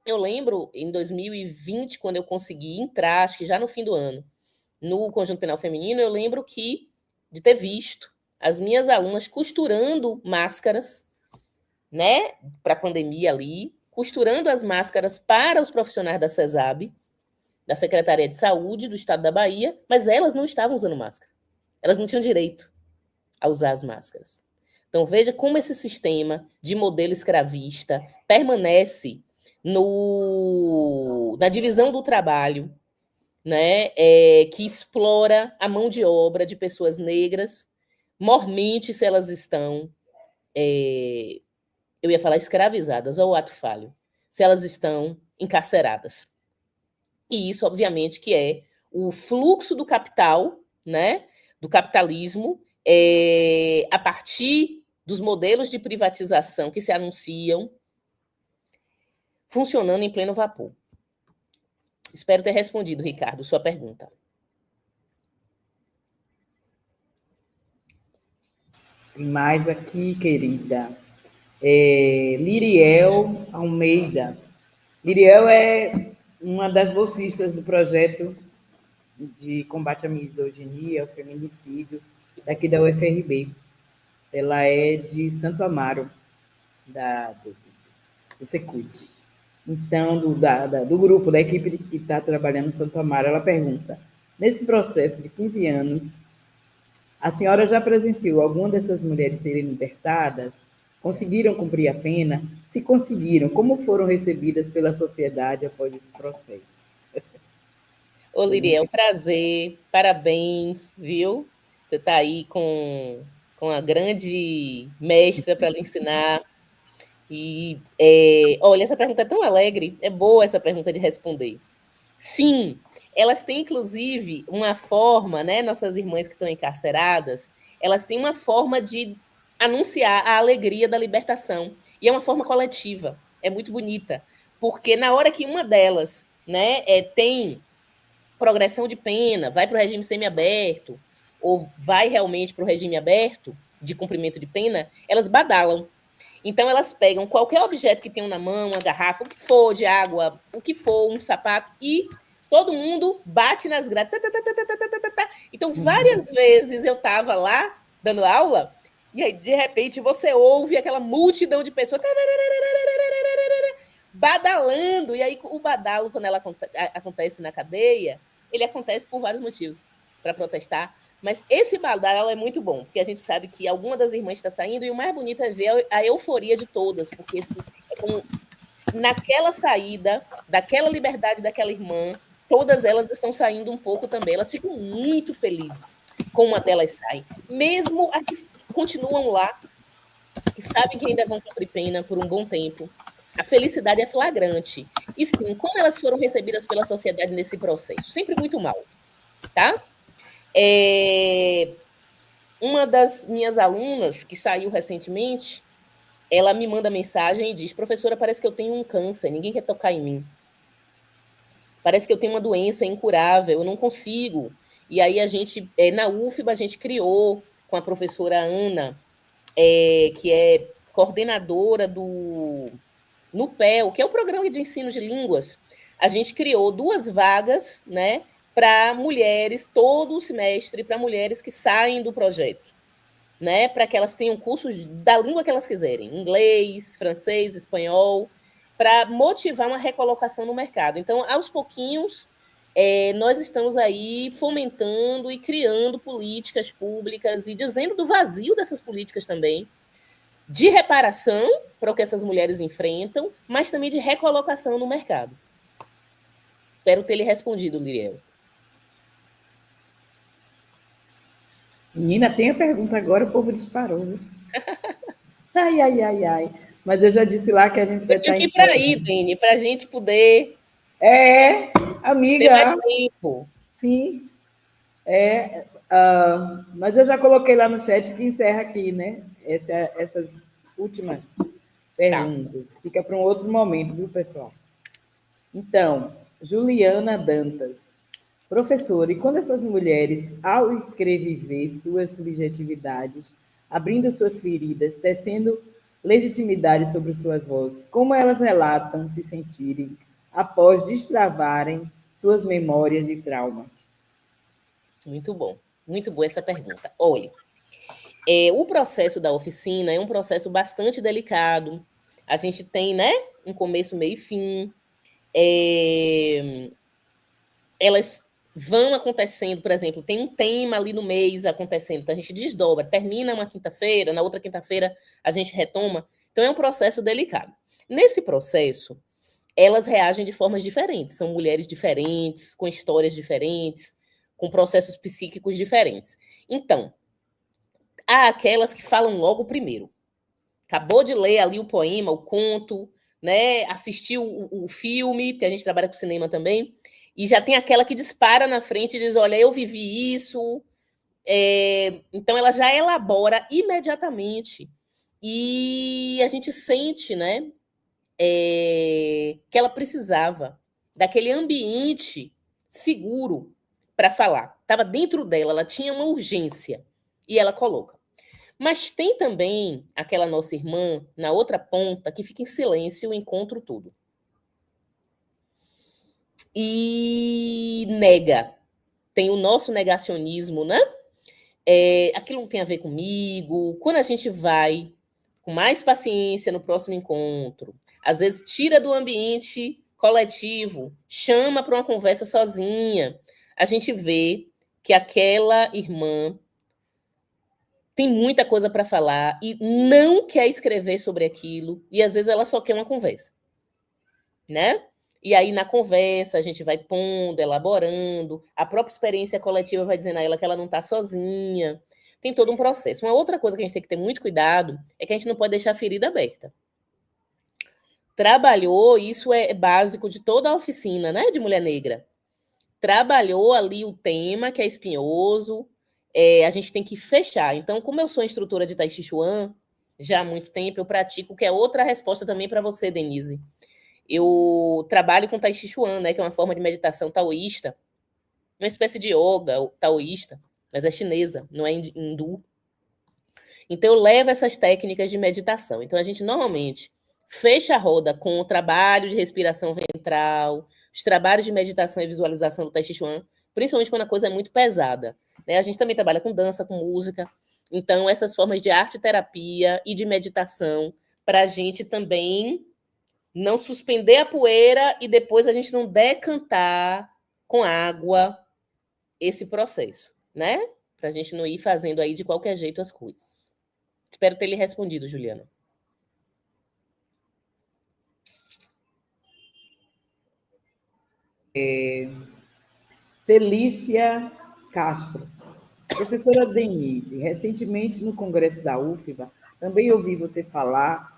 Eu lembro, em 2020, quando eu consegui entrar, acho que já no fim do ano, no Conjunto Penal Feminino, eu lembro de ter visto as minhas alunas costurando máscaras, né, para a pandemia ali, costurando as máscaras para os profissionais da CESAB, da Secretaria de Saúde do Estado da Bahia, mas elas não estavam usando máscara. Elas não tinham direito a usar as máscaras. Então, veja como esse sistema de modelo escravista permanece na divisão do trabalho, né, que explora a mão de obra de pessoas negras, mormente se elas estão, eu ia falar escravizadas, ou o ato falho, se elas estão encarceradas. E isso, obviamente, que é o fluxo do capital, né, do capitalismo, a partir dos modelos de privatização que se anunciam, funcionando em pleno vapor. Espero ter respondido, Ricardo, sua pergunta. Tem mais aqui, querida. Liriel Almeida. Liriel é uma das bolsistas do projeto de combate à misoginia, ao feminicídio, daqui da UFRB. Ela é de Santo Amaro, do Secult. Então, do grupo, da equipe que está trabalhando em Santo Amaro, ela pergunta: nesse processo de 15 anos, a senhora já presenciou alguma dessas mulheres serem libertadas? Conseguiram cumprir a pena? Se conseguiram, como foram recebidas pela sociedade após esse processo? Ô, Liriel, prazer, parabéns, viu? Você está aí com a grande mestra para lhe ensinar. E, olha, essa pergunta é tão alegre, é boa essa pergunta de responder. Sim, elas têm, inclusive, uma forma, né? Nossas irmãs que estão encarceradas, elas têm uma forma de anunciar a alegria da libertação. E é uma forma coletiva, é muito bonita. Porque na hora que uma delas, né, tem progressão de pena, vai para o regime semiaberto, ou vai realmente para o regime aberto, de cumprimento de pena, elas badalam. Então, elas pegam qualquer objeto que tenham na mão, uma garrafa, o que for de água, o que for, um sapato, e todo mundo bate nas grades. Então, várias vezes eu estava lá, dando aula, e aí, de repente, você ouve aquela multidão de pessoas badalando. E aí, o badalo, quando ela acontece na cadeia, ele acontece por vários motivos. Para protestar, mas esse badalo é muito bom, porque a gente sabe que alguma das irmãs está saindo, e o mais bonito é ver a euforia de todas, porque naquela saída, daquela liberdade daquela irmã, todas elas estão saindo um pouco também, elas ficam muito felizes com uma delas sai, mesmo as que continuam lá, e sabem que ainda vão cumprir pena por um bom tempo. A felicidade é flagrante. E sim, como elas foram recebidas pela sociedade nesse processo? Sempre muito mal, tá? Uma das minhas alunas, que saiu recentemente, ela me manda mensagem e diz: professora, parece que eu tenho um câncer, ninguém quer tocar em mim. Parece que eu tenho uma doença incurável, eu não consigo. E aí a gente, na UFBA, a gente criou com a professora Ana, que é coordenadora do NUPEL, que é o Programa de Ensino de Línguas. A gente criou 2 vagas, né, para mulheres, todo o semestre, para mulheres que saem do projeto, né, para que elas tenham cursos da língua que elas quiserem, inglês, francês, espanhol, para motivar uma recolocação no mercado. Então, aos pouquinhos, nós estamos aí fomentando e criando políticas públicas e dizendo do vazio dessas políticas também, de reparação para o que essas mulheres enfrentam, mas também de recolocação no mercado. Espero ter lhe respondido, Liriel. Menina, tem a pergunta agora, o povo disparou, viu? Ai, ai, ai, ai. Mas eu já disse lá que a gente vai Eu tenho estar que ir para aí, encerrando. Dani, para a gente poder Amiga, ter mais tempo. sim. Mas eu já coloquei lá no chat que encerra aqui, né? Essas últimas Tá. perguntas. Fica para um outro momento, viu, pessoal? Então, Juliana Dantas. Professora, e quando essas mulheres, ao escrever suas subjetividades, abrindo suas feridas, tecendo legitimidade sobre suas vozes, como elas relatam se sentirem após destravarem suas memórias e traumas? Muito bom. Muito boa essa pergunta. Olha, o processo da oficina é um processo bastante delicado. A gente tem, né, um começo, meio e fim. Elas vão acontecendo, por exemplo, tem um tema ali no mês acontecendo, então a gente desdobra, termina uma quinta-feira, na outra quinta-feira a gente retoma. Então é um processo delicado. Nesse processo, elas reagem de formas diferentes, são mulheres diferentes, com histórias diferentes, com processos psíquicos diferentes. Então, há aquelas que falam logo primeiro. Acabou de ler ali o poema, o conto, né? Assistiu o filme, porque a gente trabalha com cinema também, e já tem aquela que dispara na frente e diz: Olha, eu vivi isso. Então ela já elabora imediatamente. E a gente sente, né? Que ela precisava daquele ambiente seguro para falar. Estava dentro dela, ela tinha uma urgência. E ela coloca. Mas tem também aquela nossa irmã na outra ponta que fica em silêncio o encontro todo. E nega. Tem o nosso negacionismo, né? Aquilo não tem a ver comigo. Quando a gente vai com mais paciência no próximo encontro, às vezes tira do ambiente coletivo, chama para uma conversa sozinha, a gente vê que aquela irmã tem muita coisa para falar e não quer escrever sobre aquilo, e às vezes ela só quer uma conversa, né? E aí, na conversa, a gente vai pondo, elaborando, a própria experiência coletiva vai dizendo a ela que ela não está sozinha. Tem todo um processo. Uma outra coisa que a gente tem que ter muito cuidado é que a gente não pode deixar a ferida aberta. Trabalhou, isso é básico de toda a oficina, né, de mulher negra. Trabalhou ali o tema, que é espinhoso, a gente tem que fechar. Então, como eu sou instrutora de Tai Chi Chuan, já há muito tempo, eu pratico, que é outra resposta também para você, Denise. Eu trabalho com Tai Chi Chuan, né, que é uma forma de meditação taoísta, uma espécie de yoga taoísta, mas é chinesa, não é hindu. Então, eu levo essas técnicas de meditação. Então, a gente normalmente fecha a roda com o trabalho de respiração ventral, os trabalhos de meditação e visualização do Tai Chi Chuan, principalmente quando a coisa é muito pesada. Né? A gente também trabalha com dança, com música. Então, essas formas de arte terapia e de meditação, para a gente também não suspender a poeira e depois a gente não decantar com água esse processo, né? Para a gente não ir fazendo aí de qualquer jeito as coisas. Espero ter lhe respondido, Juliana. Felícia Castro. Professora Denise, recentemente no Congresso da UFBA, também ouvi você falar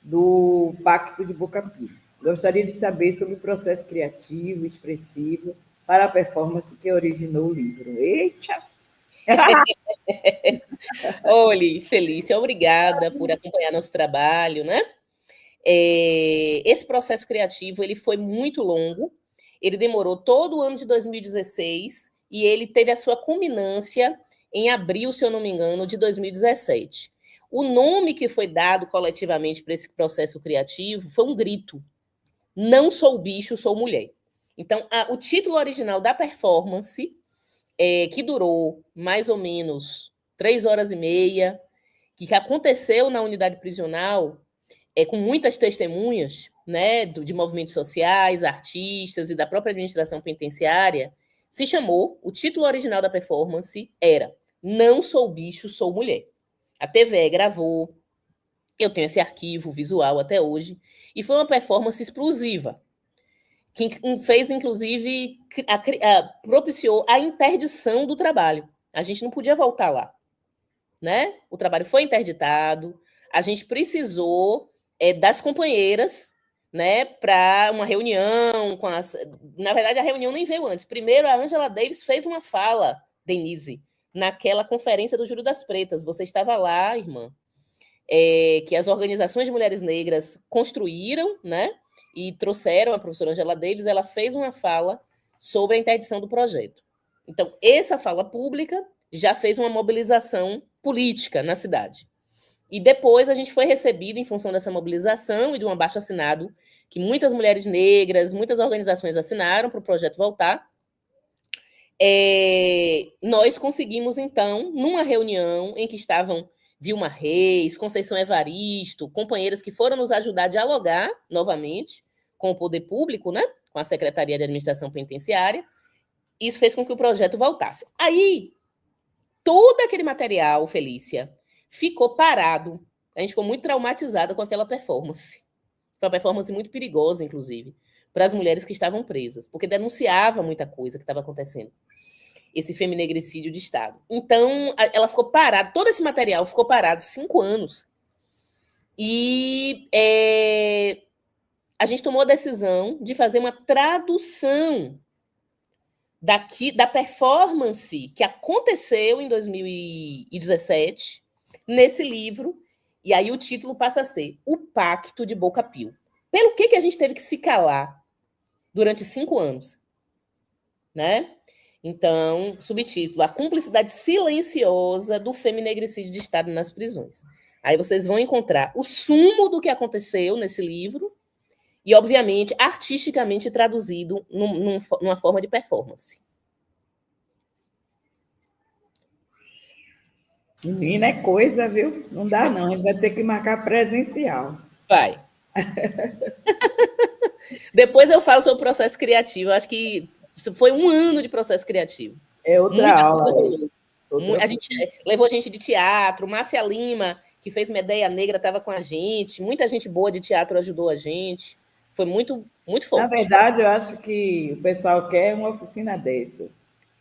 do Pacto de Boca Pia. Gostaria de saber sobre o processo criativo, expressivo, para a performance que originou o livro. Eita! Olhe, Felícia, obrigada por acompanhar nosso trabalho, né? Esse processo criativo ele foi muito longo, ele demorou todo o ano de 2016 e ele teve a sua culminância em abril, se eu não me engano, de 2017. O nome que foi dado coletivamente para esse processo criativo foi um grito: não sou bicho, sou mulher. Então, o título original da performance, que durou mais ou menos 3 horas e meia, que aconteceu na unidade prisional, com muitas testemunhas, né, de movimentos sociais, artistas e da própria administração penitenciária, se chamou, o título original da performance era Não Sou Bicho, Sou Mulher. A TVE gravou, Eu tenho esse arquivo visual até hoje, e foi uma performance explosiva, que fez, inclusive, propiciou a interdição do trabalho. A gente não podia voltar lá, né? O trabalho foi interditado, a gente precisou das companheiras, né, para uma reunião com as. Na verdade, a reunião nem veio antes. Primeiro, a Angela Davis fez uma fala, Denise, naquela conferência do Júri das Pretas. Você estava lá, irmã, que as organizações de mulheres negras construíram, né, e trouxeram a professora Angela Davis. Ela fez uma fala sobre a interdição do projeto. Então, essa fala pública já fez uma mobilização política na cidade. E depois a gente foi recebido, em função dessa mobilização e de um abaixo-assinado que muitas mulheres negras, muitas organizações assinaram para o projeto voltar. Nós conseguimos, então, numa reunião em que estavam Vilma Reis, Conceição Evaristo, companheiras que foram nos ajudar a dialogar novamente com o poder público, né, com a Secretaria de Administração Penitenciária. Isso fez com que o projeto voltasse. Aí, todo aquele material, Felícia, ficou parado. A gente ficou muito traumatizada com aquela performance. Foi uma performance muito perigosa, inclusive, para as mulheres que estavam presas, porque denunciava muita coisa que estava acontecendo. Esse feminegricídio de Estado. Então, ela ficou parada, todo esse material ficou parado 5 anos. E a gente tomou a decisão de fazer uma tradução da performance que aconteceu em 2017 nesse livro, e aí o título passa a ser O Pacto de Boca Pio. Pelo que a gente teve que se calar durante 5 anos, né? Então, subtítulo, A Cumplicidade Silenciosa do Feminegricídio de Estado nas Prisões. Aí vocês vão encontrar o sumo do que aconteceu nesse livro e, obviamente, artisticamente traduzido numa forma de performance. Menina, é coisa, viu? Não dá, não. A gente vai ter que marcar presencial. Vai. Depois eu falo sobre o processo criativo. Eu acho que foi 1 ano de processo criativo. É outra Muita aula. coisa rolou. A gente levou gente de teatro, Márcia Lima, que fez Medeia Negra, estava com a gente. Muita gente boa de teatro ajudou a gente. Foi muito, muito forte. Na verdade, eu acho que o pessoal quer uma oficina dessas.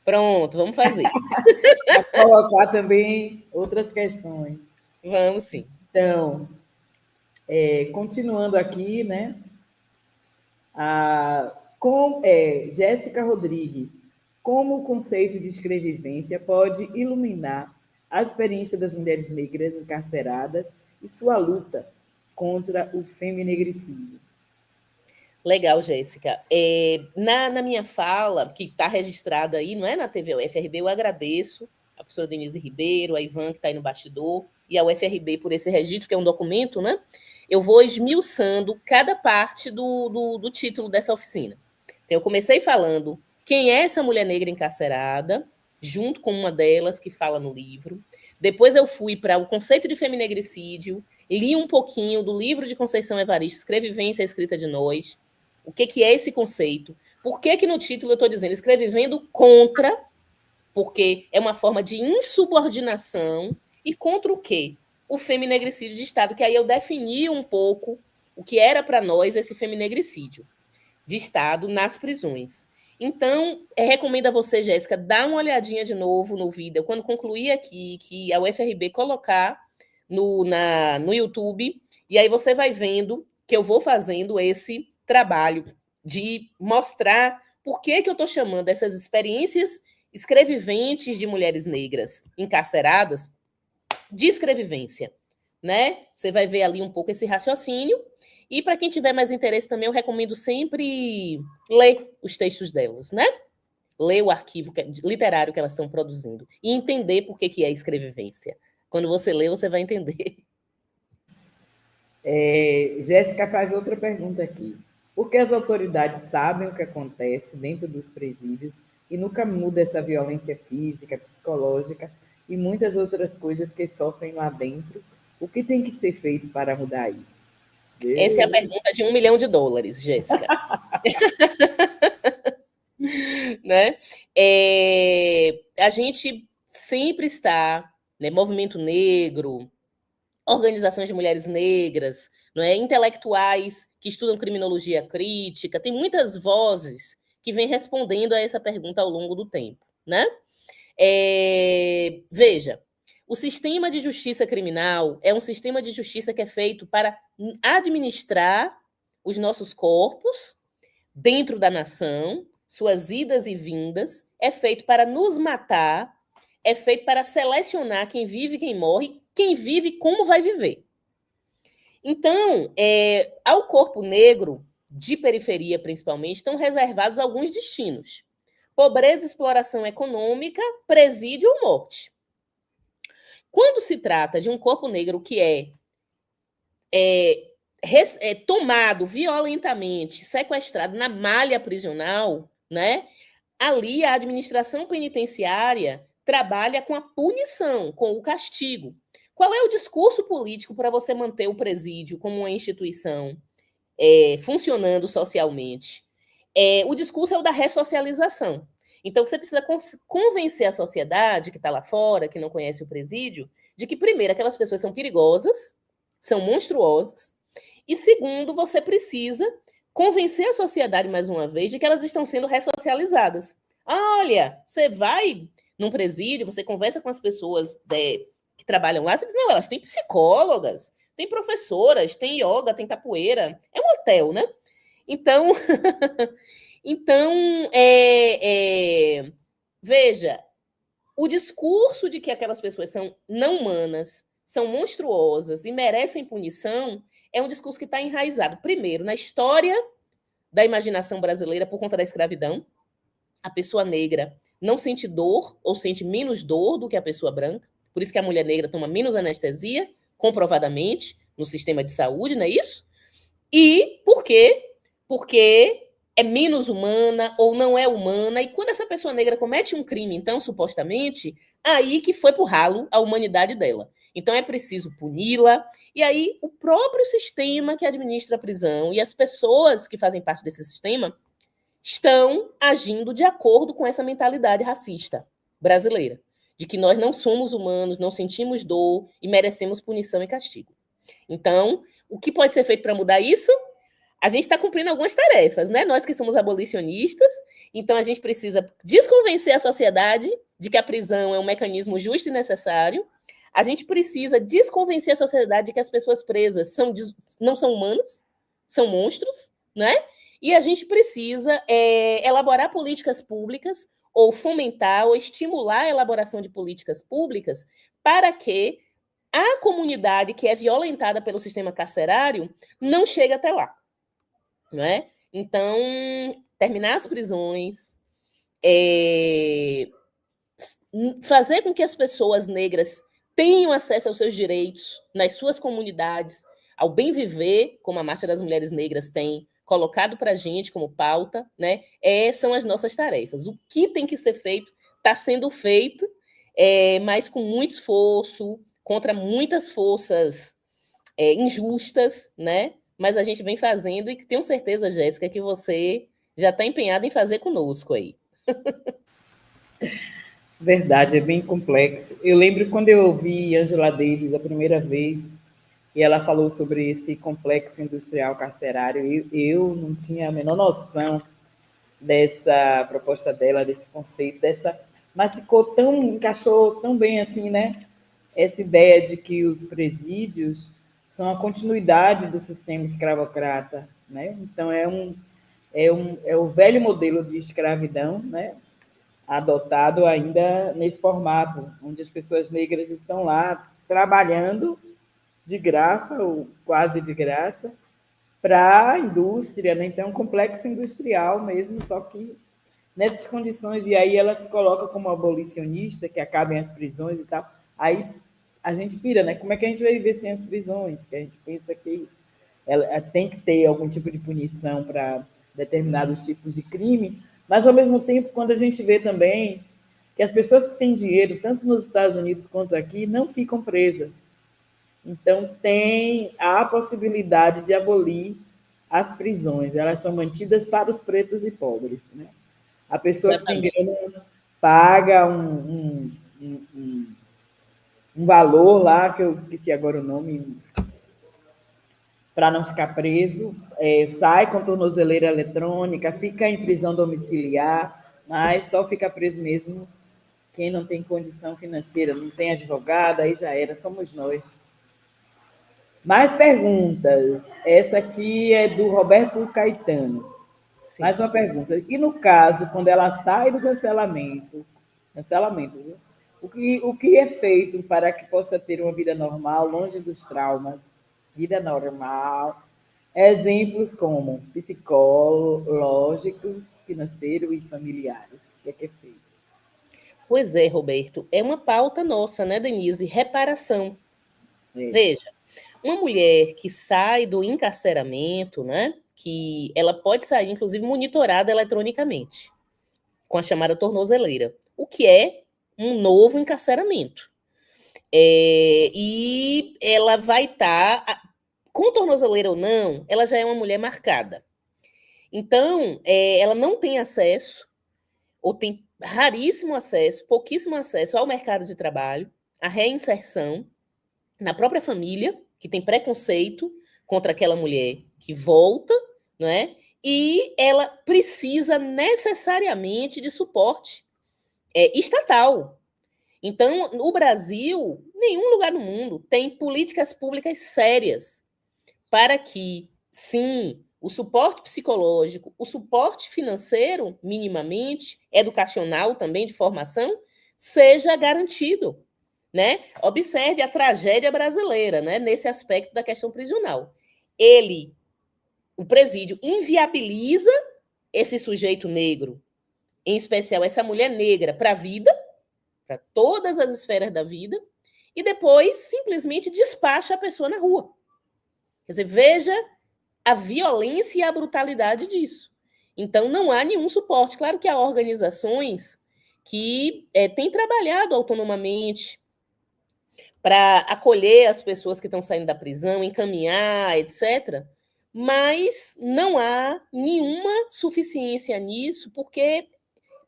Pronto, vamos fazer. Para colocar também outras questões. Vamos sim. Então, continuando aqui, né? Jéssica Rodrigues, como o conceito de escrevivência pode iluminar a experiência das mulheres negras encarceradas e sua luta contra o feminegricídio? Legal, Jéssica. Na minha fala, que está registrada aí, não é na TV UFRB, eu agradeço a professora Denise Ribeiro, a Ivan, que está aí no bastidor, e a UFRB por esse registro, que é um documento, né? Eu vou esmiuçando cada parte do título dessa oficina. Então, eu comecei falando quem é essa mulher negra encarcerada, junto com uma delas que fala no livro. Depois eu fui para o conceito de feminegricídio, li um pouquinho do livro de Conceição Evaristo, Escrevivência Escrita de Nós. O que é esse conceito? Por que no título eu estou dizendo escrevivendo contra, porque é uma forma de insubordinação, e contra o quê? O feminegricídio de Estado, que aí eu defini um pouco o que era para nós esse feminegricídio de Estado nas prisões. Então, recomendo a você, Jéssica, dar uma olhadinha de novo no vídeo, quando concluir aqui, que a UFRB colocar no YouTube, e aí você vai vendo que eu vou fazendo esse trabalho de mostrar por que eu estou chamando essas experiências escreviventes de mulheres negras encarceradas de escrevivência, né? Você vai ver ali um pouco esse raciocínio. E para quem tiver mais interesse também, eu recomendo sempre ler os textos delas, né? Ler o arquivo literário que elas estão produzindo e entender por que é escrevivência. Quando você lê, você vai entender. Jéssica faz outra pergunta aqui. Por que as autoridades sabem o que acontece dentro dos presídios e nunca muda essa violência física, psicológica e muitas outras coisas que sofrem lá dentro? O que tem que ser feito para mudar isso? Essa é a pergunta de $1 milhão, Jéssica. Né? A gente sempre está, né, movimento negro, organizações de mulheres negras, não é? Intelectuais que estudam criminologia crítica, tem muitas vozes que vêm respondendo a essa pergunta ao longo do tempo, né? Veja, o sistema de justiça criminal é um sistema de justiça que é feito para administrar os nossos corpos dentro da nação, suas idas e vindas, é feito para nos matar, é feito para selecionar quem vive e quem morre, quem vive como vai viver. Então, ao corpo negro, de periferia principalmente, estão reservados alguns destinos. Pobreza, exploração econômica, presídio ou morte. Quando se trata de um corpo negro que é tomado violentamente, sequestrado na malha prisional, né? Ali a administração penitenciária trabalha com a punição, com o castigo. Qual é o discurso político para você manter o presídio como uma instituição funcionando socialmente? O discurso é o da ressocialização. Então, você precisa convencer a sociedade que está lá fora, que não conhece o presídio, de que, primeiro, aquelas pessoas são perigosas, são monstruosas, e, segundo, você precisa convencer a sociedade, mais uma vez, de que elas estão sendo ressocializadas. Olha, você vai num presídio, você conversa com as pessoas que trabalham lá, você diz, não, elas têm psicólogas, tem professoras, tem yoga, tem capoeira. É um hotel, né? Então, veja, o discurso de que aquelas pessoas são não humanas, são monstruosas e merecem punição é um discurso que está enraizado, primeiro, na história da imaginação brasileira por conta da escravidão. A pessoa negra não sente dor ou sente menos dor do que a pessoa branca, por isso que a mulher negra toma menos anestesia, comprovadamente, no sistema de saúde, não é isso? E por quê? Porque é menos humana ou não é humana, e quando essa pessoa negra comete um crime, então, supostamente, aí que foi pro ralo a humanidade dela. Então é preciso puni-la, e aí o próprio sistema que administra a prisão e as pessoas que fazem parte desse sistema estão agindo de acordo com essa mentalidade racista brasileira, de que nós não somos humanos, não sentimos dor e merecemos punição e castigo. Então, o que pode ser feito para mudar isso? A gente está cumprindo algumas tarefas, né? Nós que somos abolicionistas, então a gente precisa desconvencer a sociedade de que a prisão é um mecanismo justo e necessário. A gente precisa desconvencer a sociedade de que as pessoas presas não são humanos, são monstros, né? E a gente precisa elaborar políticas públicas ou fomentar ou estimular a elaboração de políticas públicas para que a comunidade que é violentada pelo sistema carcerário não chegue até lá. Não é? Então, terminar as prisões, fazer com que as pessoas negras tenham acesso aos seus direitos nas suas comunidades, ao bem viver, como a Marcha das Mulheres Negras tem colocado para a gente como pauta, né? São as nossas tarefas. O que tem que ser feito está sendo feito, mas com muito esforço, contra muitas forças injustas, né? Mas a gente vem fazendo e tenho certeza, Jéssica, que você já está empenhada em fazer conosco aí. Verdade, é bem complexo. Eu lembro quando eu ouvi Angela Davis a primeira vez, e ela falou sobre esse complexo industrial carcerário, eu não tinha a menor noção dessa proposta dela, desse conceito, mas encaixou tão bem assim, né? Essa ideia de que os presídios são a continuidade do sistema escravocrata, né? Então é o velho modelo de escravidão, né? Adotado ainda nesse formato, onde as pessoas negras estão lá trabalhando de graça ou quase de graça para a indústria, né? Então, um complexo industrial mesmo, só que nessas condições. E aí ela se coloca como abolicionista, que acabem as prisões e tal. Aí a gente pira, né? Como é que a gente vai viver sem as prisões? Que a gente pensa que ela tem que ter algum tipo de punição para determinados tipos de crime, mas, ao mesmo tempo, quando a gente vê também que as pessoas que têm dinheiro, tanto nos Estados Unidos quanto aqui, não ficam presas. Então, há a possibilidade de abolir as prisões. Elas são mantidas para os pretos e pobres, né? A pessoa Exatamente. Que tem grana paga um valor lá, que eu esqueci agora o nome, para não ficar preso, sai com tornozeleira eletrônica, fica em prisão domiciliar, mas só fica preso mesmo quem não tem condição financeira, não tem advogado, aí já era, somos nós. Mais perguntas. Essa aqui é do Roberto Caetano. Sim. Mais uma pergunta. E no caso, quando ela sai do cancelamento, viu? O que é feito para que possa ter uma vida normal, longe dos traumas? Vida normal. Exemplos como psicológicos, financeiros e familiares. O que é feito? Pois é, Roberto, é uma pauta nossa, né, Denise? Reparação. É. Veja, uma mulher que sai do encarceramento, né, que ela pode sair, inclusive, monitorada eletronicamente, com a chamada tornozeleira, o que é um novo encarceramento. E ela vai estar, com tornozeleira ou não, ela já é uma mulher marcada. Então, ela não tem acesso, ou tem raríssimo acesso, pouquíssimo acesso ao mercado de trabalho, à reinserção, na própria família, que tem preconceito contra aquela mulher que volta, não é? E ela precisa necessariamente de suporte estatal. Então, no Brasil, nenhum lugar no mundo tem políticas públicas sérias para que, sim, o suporte psicológico, o suporte financeiro, minimamente, educacional também, de formação, seja garantido. Né? Observe a tragédia brasileira, né, nesse aspecto da questão prisional. O presídio, inviabiliza esse sujeito negro, em especial essa mulher negra, para a vida, para todas as esferas da vida, e depois simplesmente despacha a pessoa na rua. Quer dizer, veja a violência e a brutalidade disso. Então, não há nenhum suporte. Claro que há organizações que têm trabalhado autonomamente para acolher as pessoas que estão saindo da prisão, encaminhar, etc. Mas não há nenhuma suficiência nisso, porque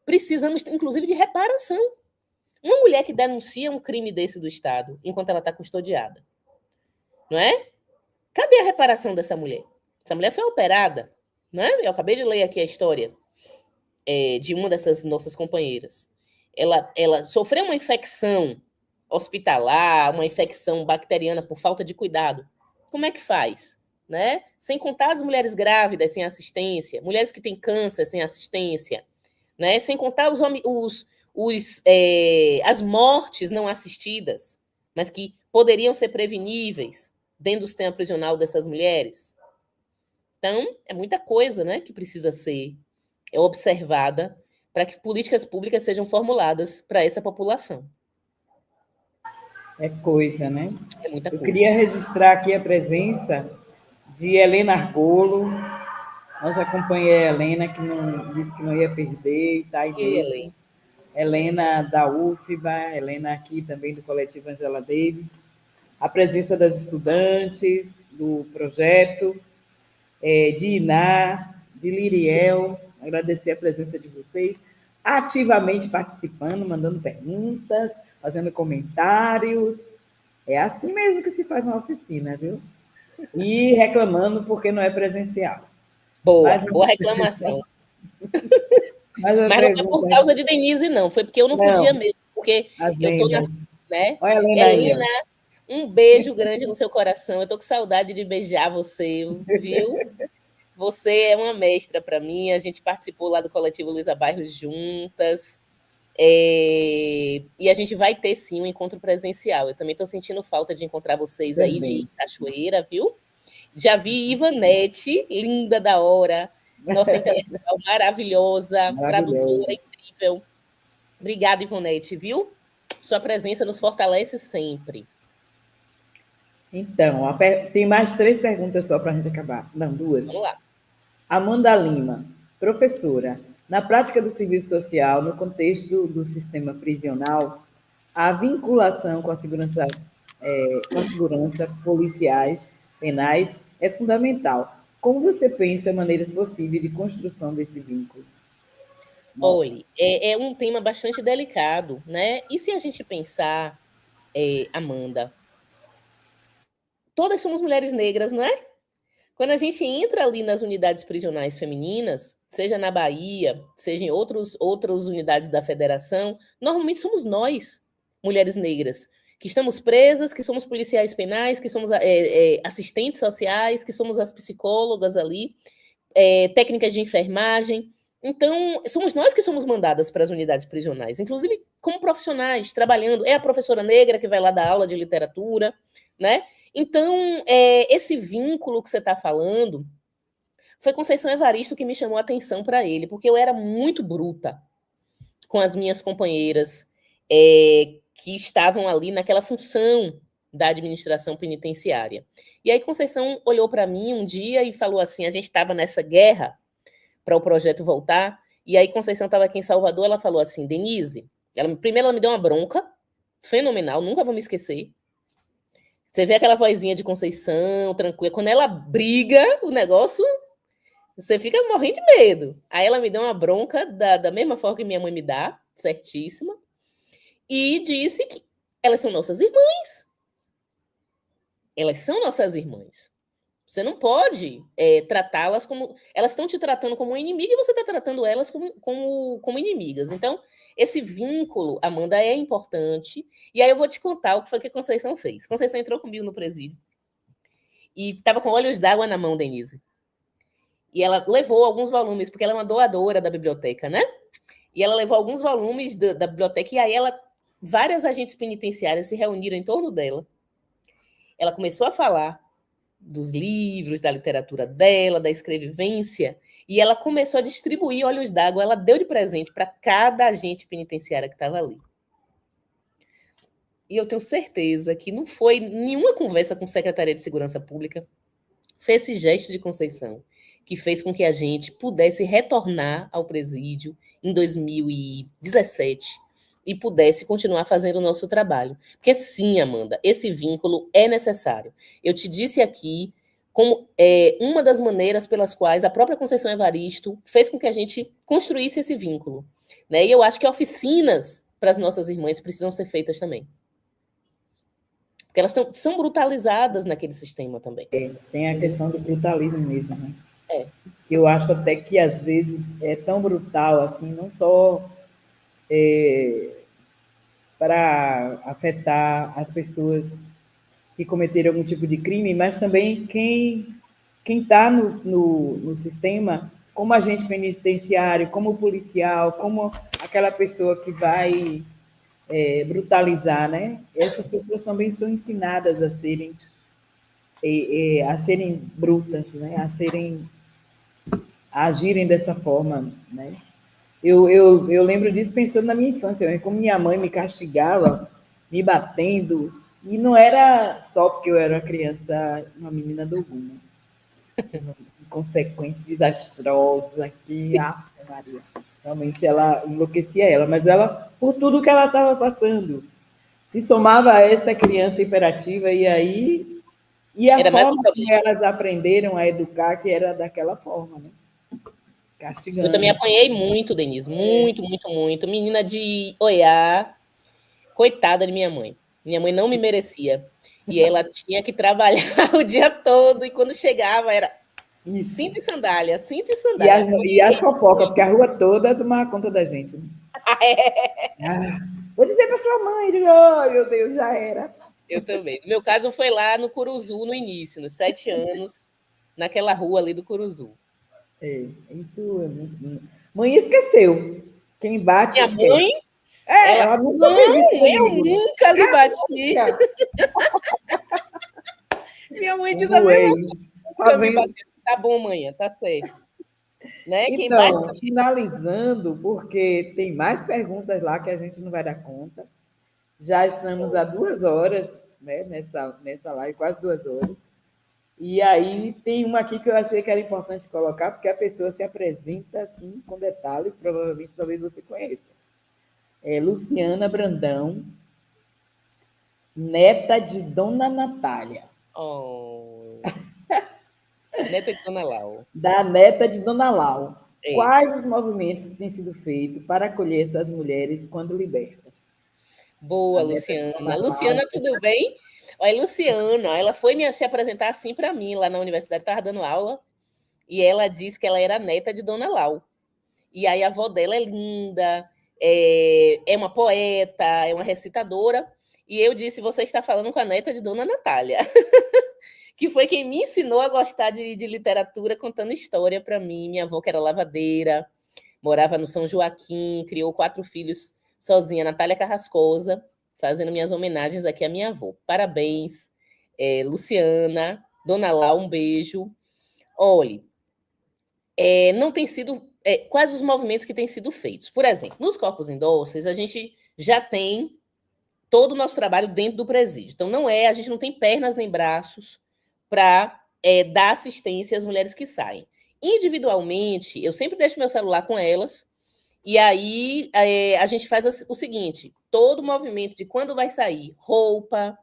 precisamos, inclusive, de reparação. Uma mulher que denuncia um crime desse do Estado, enquanto ela está custodiada, não é? Cadê a reparação dessa mulher? Essa mulher foi operada, não é? Eu acabei de ler aqui a história de uma dessas nossas companheiras. Ela sofreu uma infecção hospitalar, uma infecção bacteriana por falta de cuidado. Como é que faz? Né? Sem contar as mulheres grávidas sem assistência, mulheres que têm câncer sem assistência, né? Sem contar as mortes não assistidas, mas que poderiam ser preveníveis dentro do sistema prisional dessas mulheres. Então, é muita coisa, né, que precisa ser observada para que políticas públicas sejam formuladas para essa população. É coisa, né? É muita Eu coisa. queria registrar aqui a presença de Helena Argolo, nossa companheira Helena, que não, disse que não ia perder, está aí E, mesmo. Helena da UFBA, Helena aqui também do Coletivo Angela Davis. A presença das estudantes do projeto, de Iná, de Liriel, agradecer a presença de vocês, ativamente participando, mandando perguntas, fazendo comentários. É assim mesmo que se faz uma oficina, viu? E reclamando porque não é presencial. boa, Mais boa uma, reclamação. mais uma Mas não foi por pergunta. causa de Denise, não. Foi porque eu não podia Não, mesmo. Porque eu estou na. agenda. Né? Olha a Helena aí, Helena, ó. um beijo grande no seu coração. Eu estou com saudade de beijar você, viu? Você é uma mestra para mim. A gente participou lá do Coletivo Luísa Bairros juntas. E a gente vai ter, sim, um encontro presencial. Eu também estou sentindo falta de encontrar vocês aí de Também. Cachoeira, viu? Já vi Ivanete, linda da hora, nossa intelectual maravilhosa, tradutora Maravilhoso. incrível. Obrigada, Ivonete, viu? Sua presença nos fortalece sempre. Então, tem mais 3 perguntas só para a gente acabar. Não, 2. Vamos lá. Amanda Lima, professora. Na prática do serviço social, no contexto do sistema prisional, a vinculação com a segurança policiais, penais, é fundamental. Como você pensa maneiras possíveis de construção desse vínculo? Nossa. Olhe, é um tema bastante delicado, né? E se a gente pensar Amanda, todas somos mulheres negras, não é? Quando a gente entra ali nas unidades prisionais femininas, seja na Bahia, seja em outras unidades da federação, normalmente somos nós, mulheres negras, que estamos presas, que somos policiais penais, que somos assistentes sociais, que somos as psicólogas ali, técnicas de enfermagem. Então, somos nós que somos mandadas para as unidades prisionais, inclusive como profissionais, trabalhando. É a professora negra que vai lá dar aula de literatura, né? Então, esse vínculo que você está falando foi Conceição Evaristo que me chamou a atenção para ele, porque eu era muito bruta com as minhas companheiras que estavam ali naquela função da administração penitenciária. E aí Conceição olhou para mim um dia e falou assim, a gente estava nessa guerra para o projeto voltar, e aí Conceição estava aqui em Salvador, ela falou assim, Denise, primeiro ela me deu uma bronca, fenomenal, nunca vou me esquecer. Você vê aquela vozinha de Conceição, tranquila. Quando ela briga, o negócio, você fica morrendo de medo. Aí ela me deu uma bronca da mesma forma que minha mãe me dá, certíssima, e disse que elas são nossas irmãs. Elas são nossas irmãs. Você não pode tratá-las como... Elas estão te tratando como inimiga e você está tratando elas como inimigas. Então, esse vínculo, Amanda, é importante. E aí eu vou te contar o que foi que a Conceição fez. Conceição entrou comigo no presídio e estava com olhos d'água na mão, Denise. E ela levou alguns volumes, porque ela é uma doadora da biblioteca, né? E ela levou alguns volumes da biblioteca e aí várias agentes penitenciárias se reuniram em torno dela. Ela começou a falar dos livros, da literatura dela, da escrevivência, e ela começou a distribuir olhos d'água, ela deu de presente para cada agente penitenciária que estava ali. E eu tenho certeza que não foi nenhuma conversa com a Secretaria de Segurança Pública, fez esse gesto de Conceição, que fez com que a gente pudesse retornar ao presídio em 2017 e pudesse continuar fazendo o nosso trabalho. Porque sim, Amanda, esse vínculo é necessário. Eu te disse aqui como uma das maneiras pelas quais a própria Conceição Evaristo fez com que a gente construísse esse vínculo. Né? E eu acho que oficinas para as nossas irmãs precisam ser feitas também. Porque elas são brutalizadas naquele sistema também. Tem a questão do brutalismo mesmo, né? Eu acho até que, às vezes, é tão brutal, assim, não só para afetar as pessoas que cometeram algum tipo de crime, mas também quem está no sistema, como agente penitenciário, como policial, como aquela pessoa que vai brutalizar, né? Essas pessoas também são ensinadas a serem brutas, né? A agirem dessa forma, né? Eu lembro disso pensando na minha infância, né? Como minha mãe me castigava, me batendo, e não era só porque eu era criança, uma menina do Guma, inconsequente, desastrosa, que Maria. Realmente ela enlouquecia ela, mas ela, por tudo que ela estava passando, se somava a essa criança hiperativa, e aí. E a forma como elas aprenderam a educar, que era daquela forma, né? Castigando. Eu também apanhei muito, Denise, muito, muito, muito. Menina de Oiá, coitada de minha mãe. Minha mãe não me merecia. E ela tinha que trabalhar o dia todo, e quando chegava era cinto e sandália, cinto e sandália. E as fofocas, porque a rua toda tomava conta da gente. Né? Vou dizer para sua mãe, oh, meu Deus, já era. Eu também. No meu caso, foi lá no Curuzu, no início, nos 7 anos, naquela rua ali do Curuzu. Isso. Mãe esqueceu. Quem bate. Minha esquece. mãe? Ela nunca fez isso. Eu nunca lhe bati. Minha mãe diz a mesma coisa. Tá bom, mãe, tá certo. Né? Então, quem bate... finalizando, porque tem mais perguntas lá que a gente não vai dar conta. Já estamos há 2 horas, né, nessa live, quase 2 horas. E aí tem uma aqui que eu achei que era importante colocar, porque a pessoa se apresenta assim, com detalhes, provavelmente talvez você conheça. É Luciana Brandão, neta de Dona Natália. Oh. Neta de Dona Lau. Da neta de Dona Lau. Quais os movimentos que têm sido feitos para acolher essas mulheres quando libertas? Boa, Luciana. Luciana, tudo bem? Olha, Luciana, ela foi se apresentar assim para mim lá na universidade, estava dando aula, e ela disse que ela era neta de Dona Lau. E aí a avó dela é linda, é uma poeta, é uma recitadora. E eu disse, você está falando com a neta de Dona Natália, que foi quem me ensinou a gostar de literatura, contando história para mim. Minha avó, que era lavadeira, morava no São Joaquim, criou 4 filhos sozinha, Natália Carrascosa, fazendo minhas homenagens aqui à minha avó. Parabéns, Luciana, Dona Lau, um beijo. Olhe, não tem sido quais os movimentos que têm sido feitos. Por exemplo, nos corpos indóceis, a gente já tem todo o nosso trabalho dentro do presídio. Então, a gente não tem pernas nem braços para dar assistência às mulheres que saem. Individualmente, eu sempre deixo meu celular com elas, e aí a gente faz o seguinte: todo movimento de quando vai sair, roupa,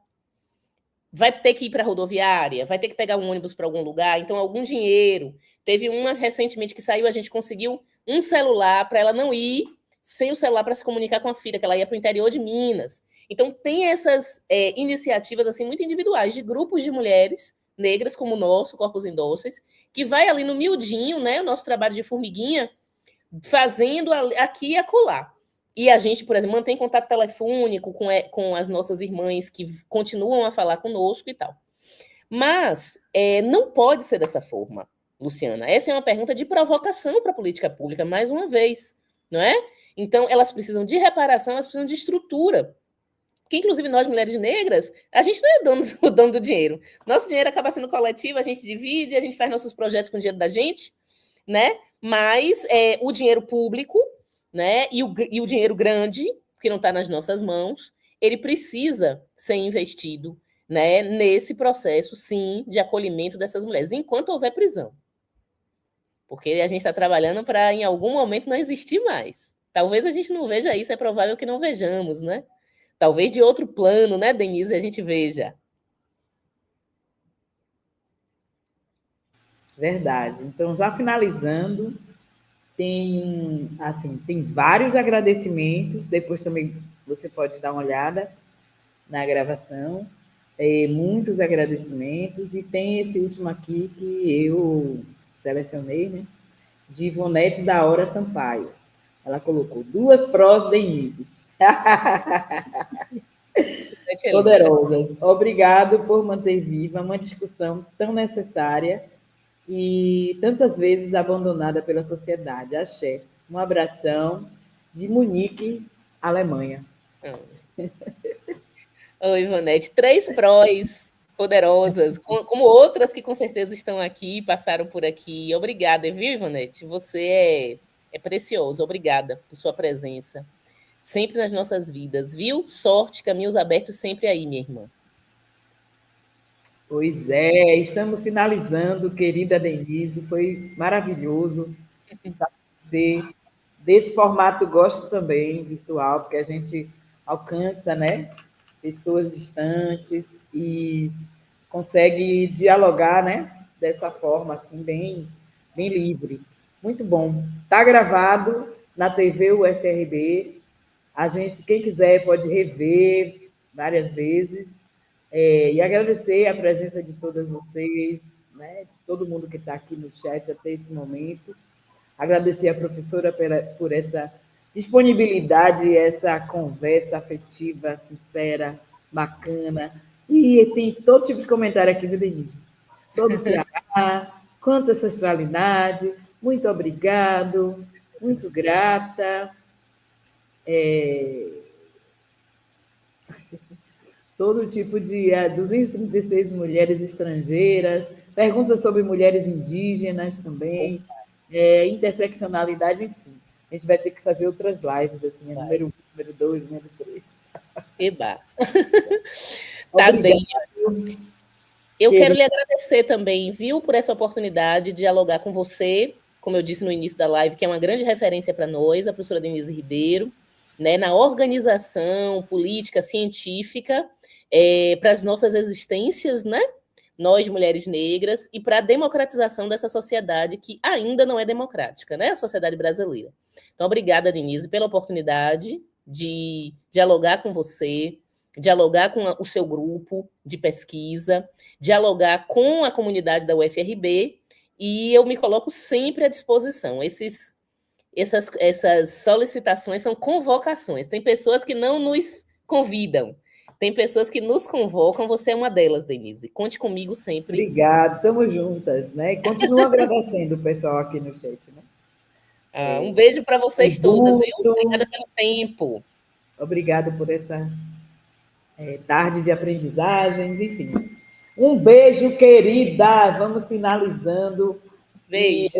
vai ter que ir para a rodoviária, vai ter que pegar um ônibus para algum lugar, então algum dinheiro. Teve uma recentemente que saiu, a gente conseguiu um celular para ela não ir sem o celular para se comunicar com a filha, que ela ia para o interior de Minas. Então tem essas iniciativas assim muito individuais de grupos de mulheres negras como o nosso, Corpos Indóceis, que vai ali no miudinho, né, o nosso trabalho de formiguinha, fazendo aqui e acolá. E a gente, por exemplo, mantém contato telefônico com as nossas irmãs que continuam a falar conosco e tal. Mas não pode ser dessa forma, Luciana. Essa é uma pergunta de provocação para a política pública, mais uma vez, não é? Então, elas precisam de reparação, elas precisam de estrutura. Porque, inclusive, nós, mulheres negras, a gente não é o dono do dinheiro. Nosso dinheiro acaba sendo coletivo, a gente divide, a gente faz nossos projetos com o dinheiro da gente, né? Mas o dinheiro público, né? E o dinheiro grande, que não está nas nossas mãos, ele precisa ser investido, né? Nesse processo, sim, de acolhimento dessas mulheres, enquanto houver prisão. Porque a gente está trabalhando para, em algum momento, não existir mais. Talvez a gente não veja isso, é provável que não vejamos, né? Talvez de outro plano, né, Denise, a gente veja. Verdade. Então, já finalizando, tem vários agradecimentos. Depois também você pode dar uma olhada na gravação. Muitos agradecimentos. E tem esse último aqui que eu selecionei, né? De Ivonete da Hora Sampaio. Ela colocou 2 prós Denises. Poderosas. Obrigado por manter viva uma discussão tão necessária e tantas vezes abandonada pela sociedade. Axé. Um abração de Munique, Alemanha. Oi, Ivonete. 3 prós poderosas, como outras que com certeza estão aqui, passaram por aqui. Obrigada, viu, Ivonete? Você é precioso. Obrigada por sua presença. Sempre nas nossas vidas, viu? Sorte, caminhos abertos sempre aí, minha irmã. Pois é, estamos finalizando, querida Denise, foi maravilhoso estar com você. Desse formato gosto também, virtual, porque a gente alcança, né, pessoas distantes e consegue dialogar, né, dessa forma, assim, bem, bem livre. Muito bom. Está gravado na TV UFRB. A gente, quem quiser, pode rever várias vezes. E agradecer a presença de todas vocês, né, de todo mundo que está aqui no chat até esse momento. Agradecer a professora por essa disponibilidade, essa conversa afetiva, sincera, bacana. E tem todo tipo de comentário aqui, viu, Denise? Sou do Ceará, quanta ancestralidade, muito obrigado, muito grata. Todo tipo de 236 mulheres estrangeiras, perguntas sobre mulheres indígenas também, interseccionalidade, enfim. A gente vai ter que fazer outras lives, assim, número 1, número 2, número 3. Eba. Tá bem. Eu quero lhe agradecer também, viu, por essa oportunidade de dialogar com você, como eu disse no início da live, que é uma grande referência para nós, a professora Denise Ribeiro, né, na organização política, científica, para as nossas existências, né, nós, mulheres negras, e para a democratização dessa sociedade que ainda não é democrática, né, a sociedade brasileira. Então, obrigada, Denise, pela oportunidade, de dialogar com você, dialogar com o seu grupo de pesquisa, dialogar com a comunidade da UFRB, e eu me coloco sempre à disposição. Essas solicitações são convocações. Tem pessoas que não nos convidam, tem pessoas que nos convocam, você é uma delas, Denise. Conte comigo sempre. Obrigada, estamos juntas, né? E continuo agradecendo o pessoal aqui no chat, né? Um beijo para vocês todas, viu? Guto, Obrigada pelo tempo. obrigado por essa tarde de aprendizagens, enfim. Um beijo, querida. Vamos finalizando. Beijo.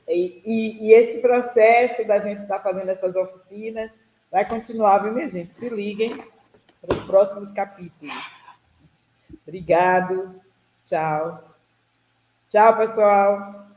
E esse processo da gente estar fazendo essas oficinas vai continuar, viu, minha gente? Se liguem para os próximos capítulos. Obrigado. Tchau. Tchau, pessoal.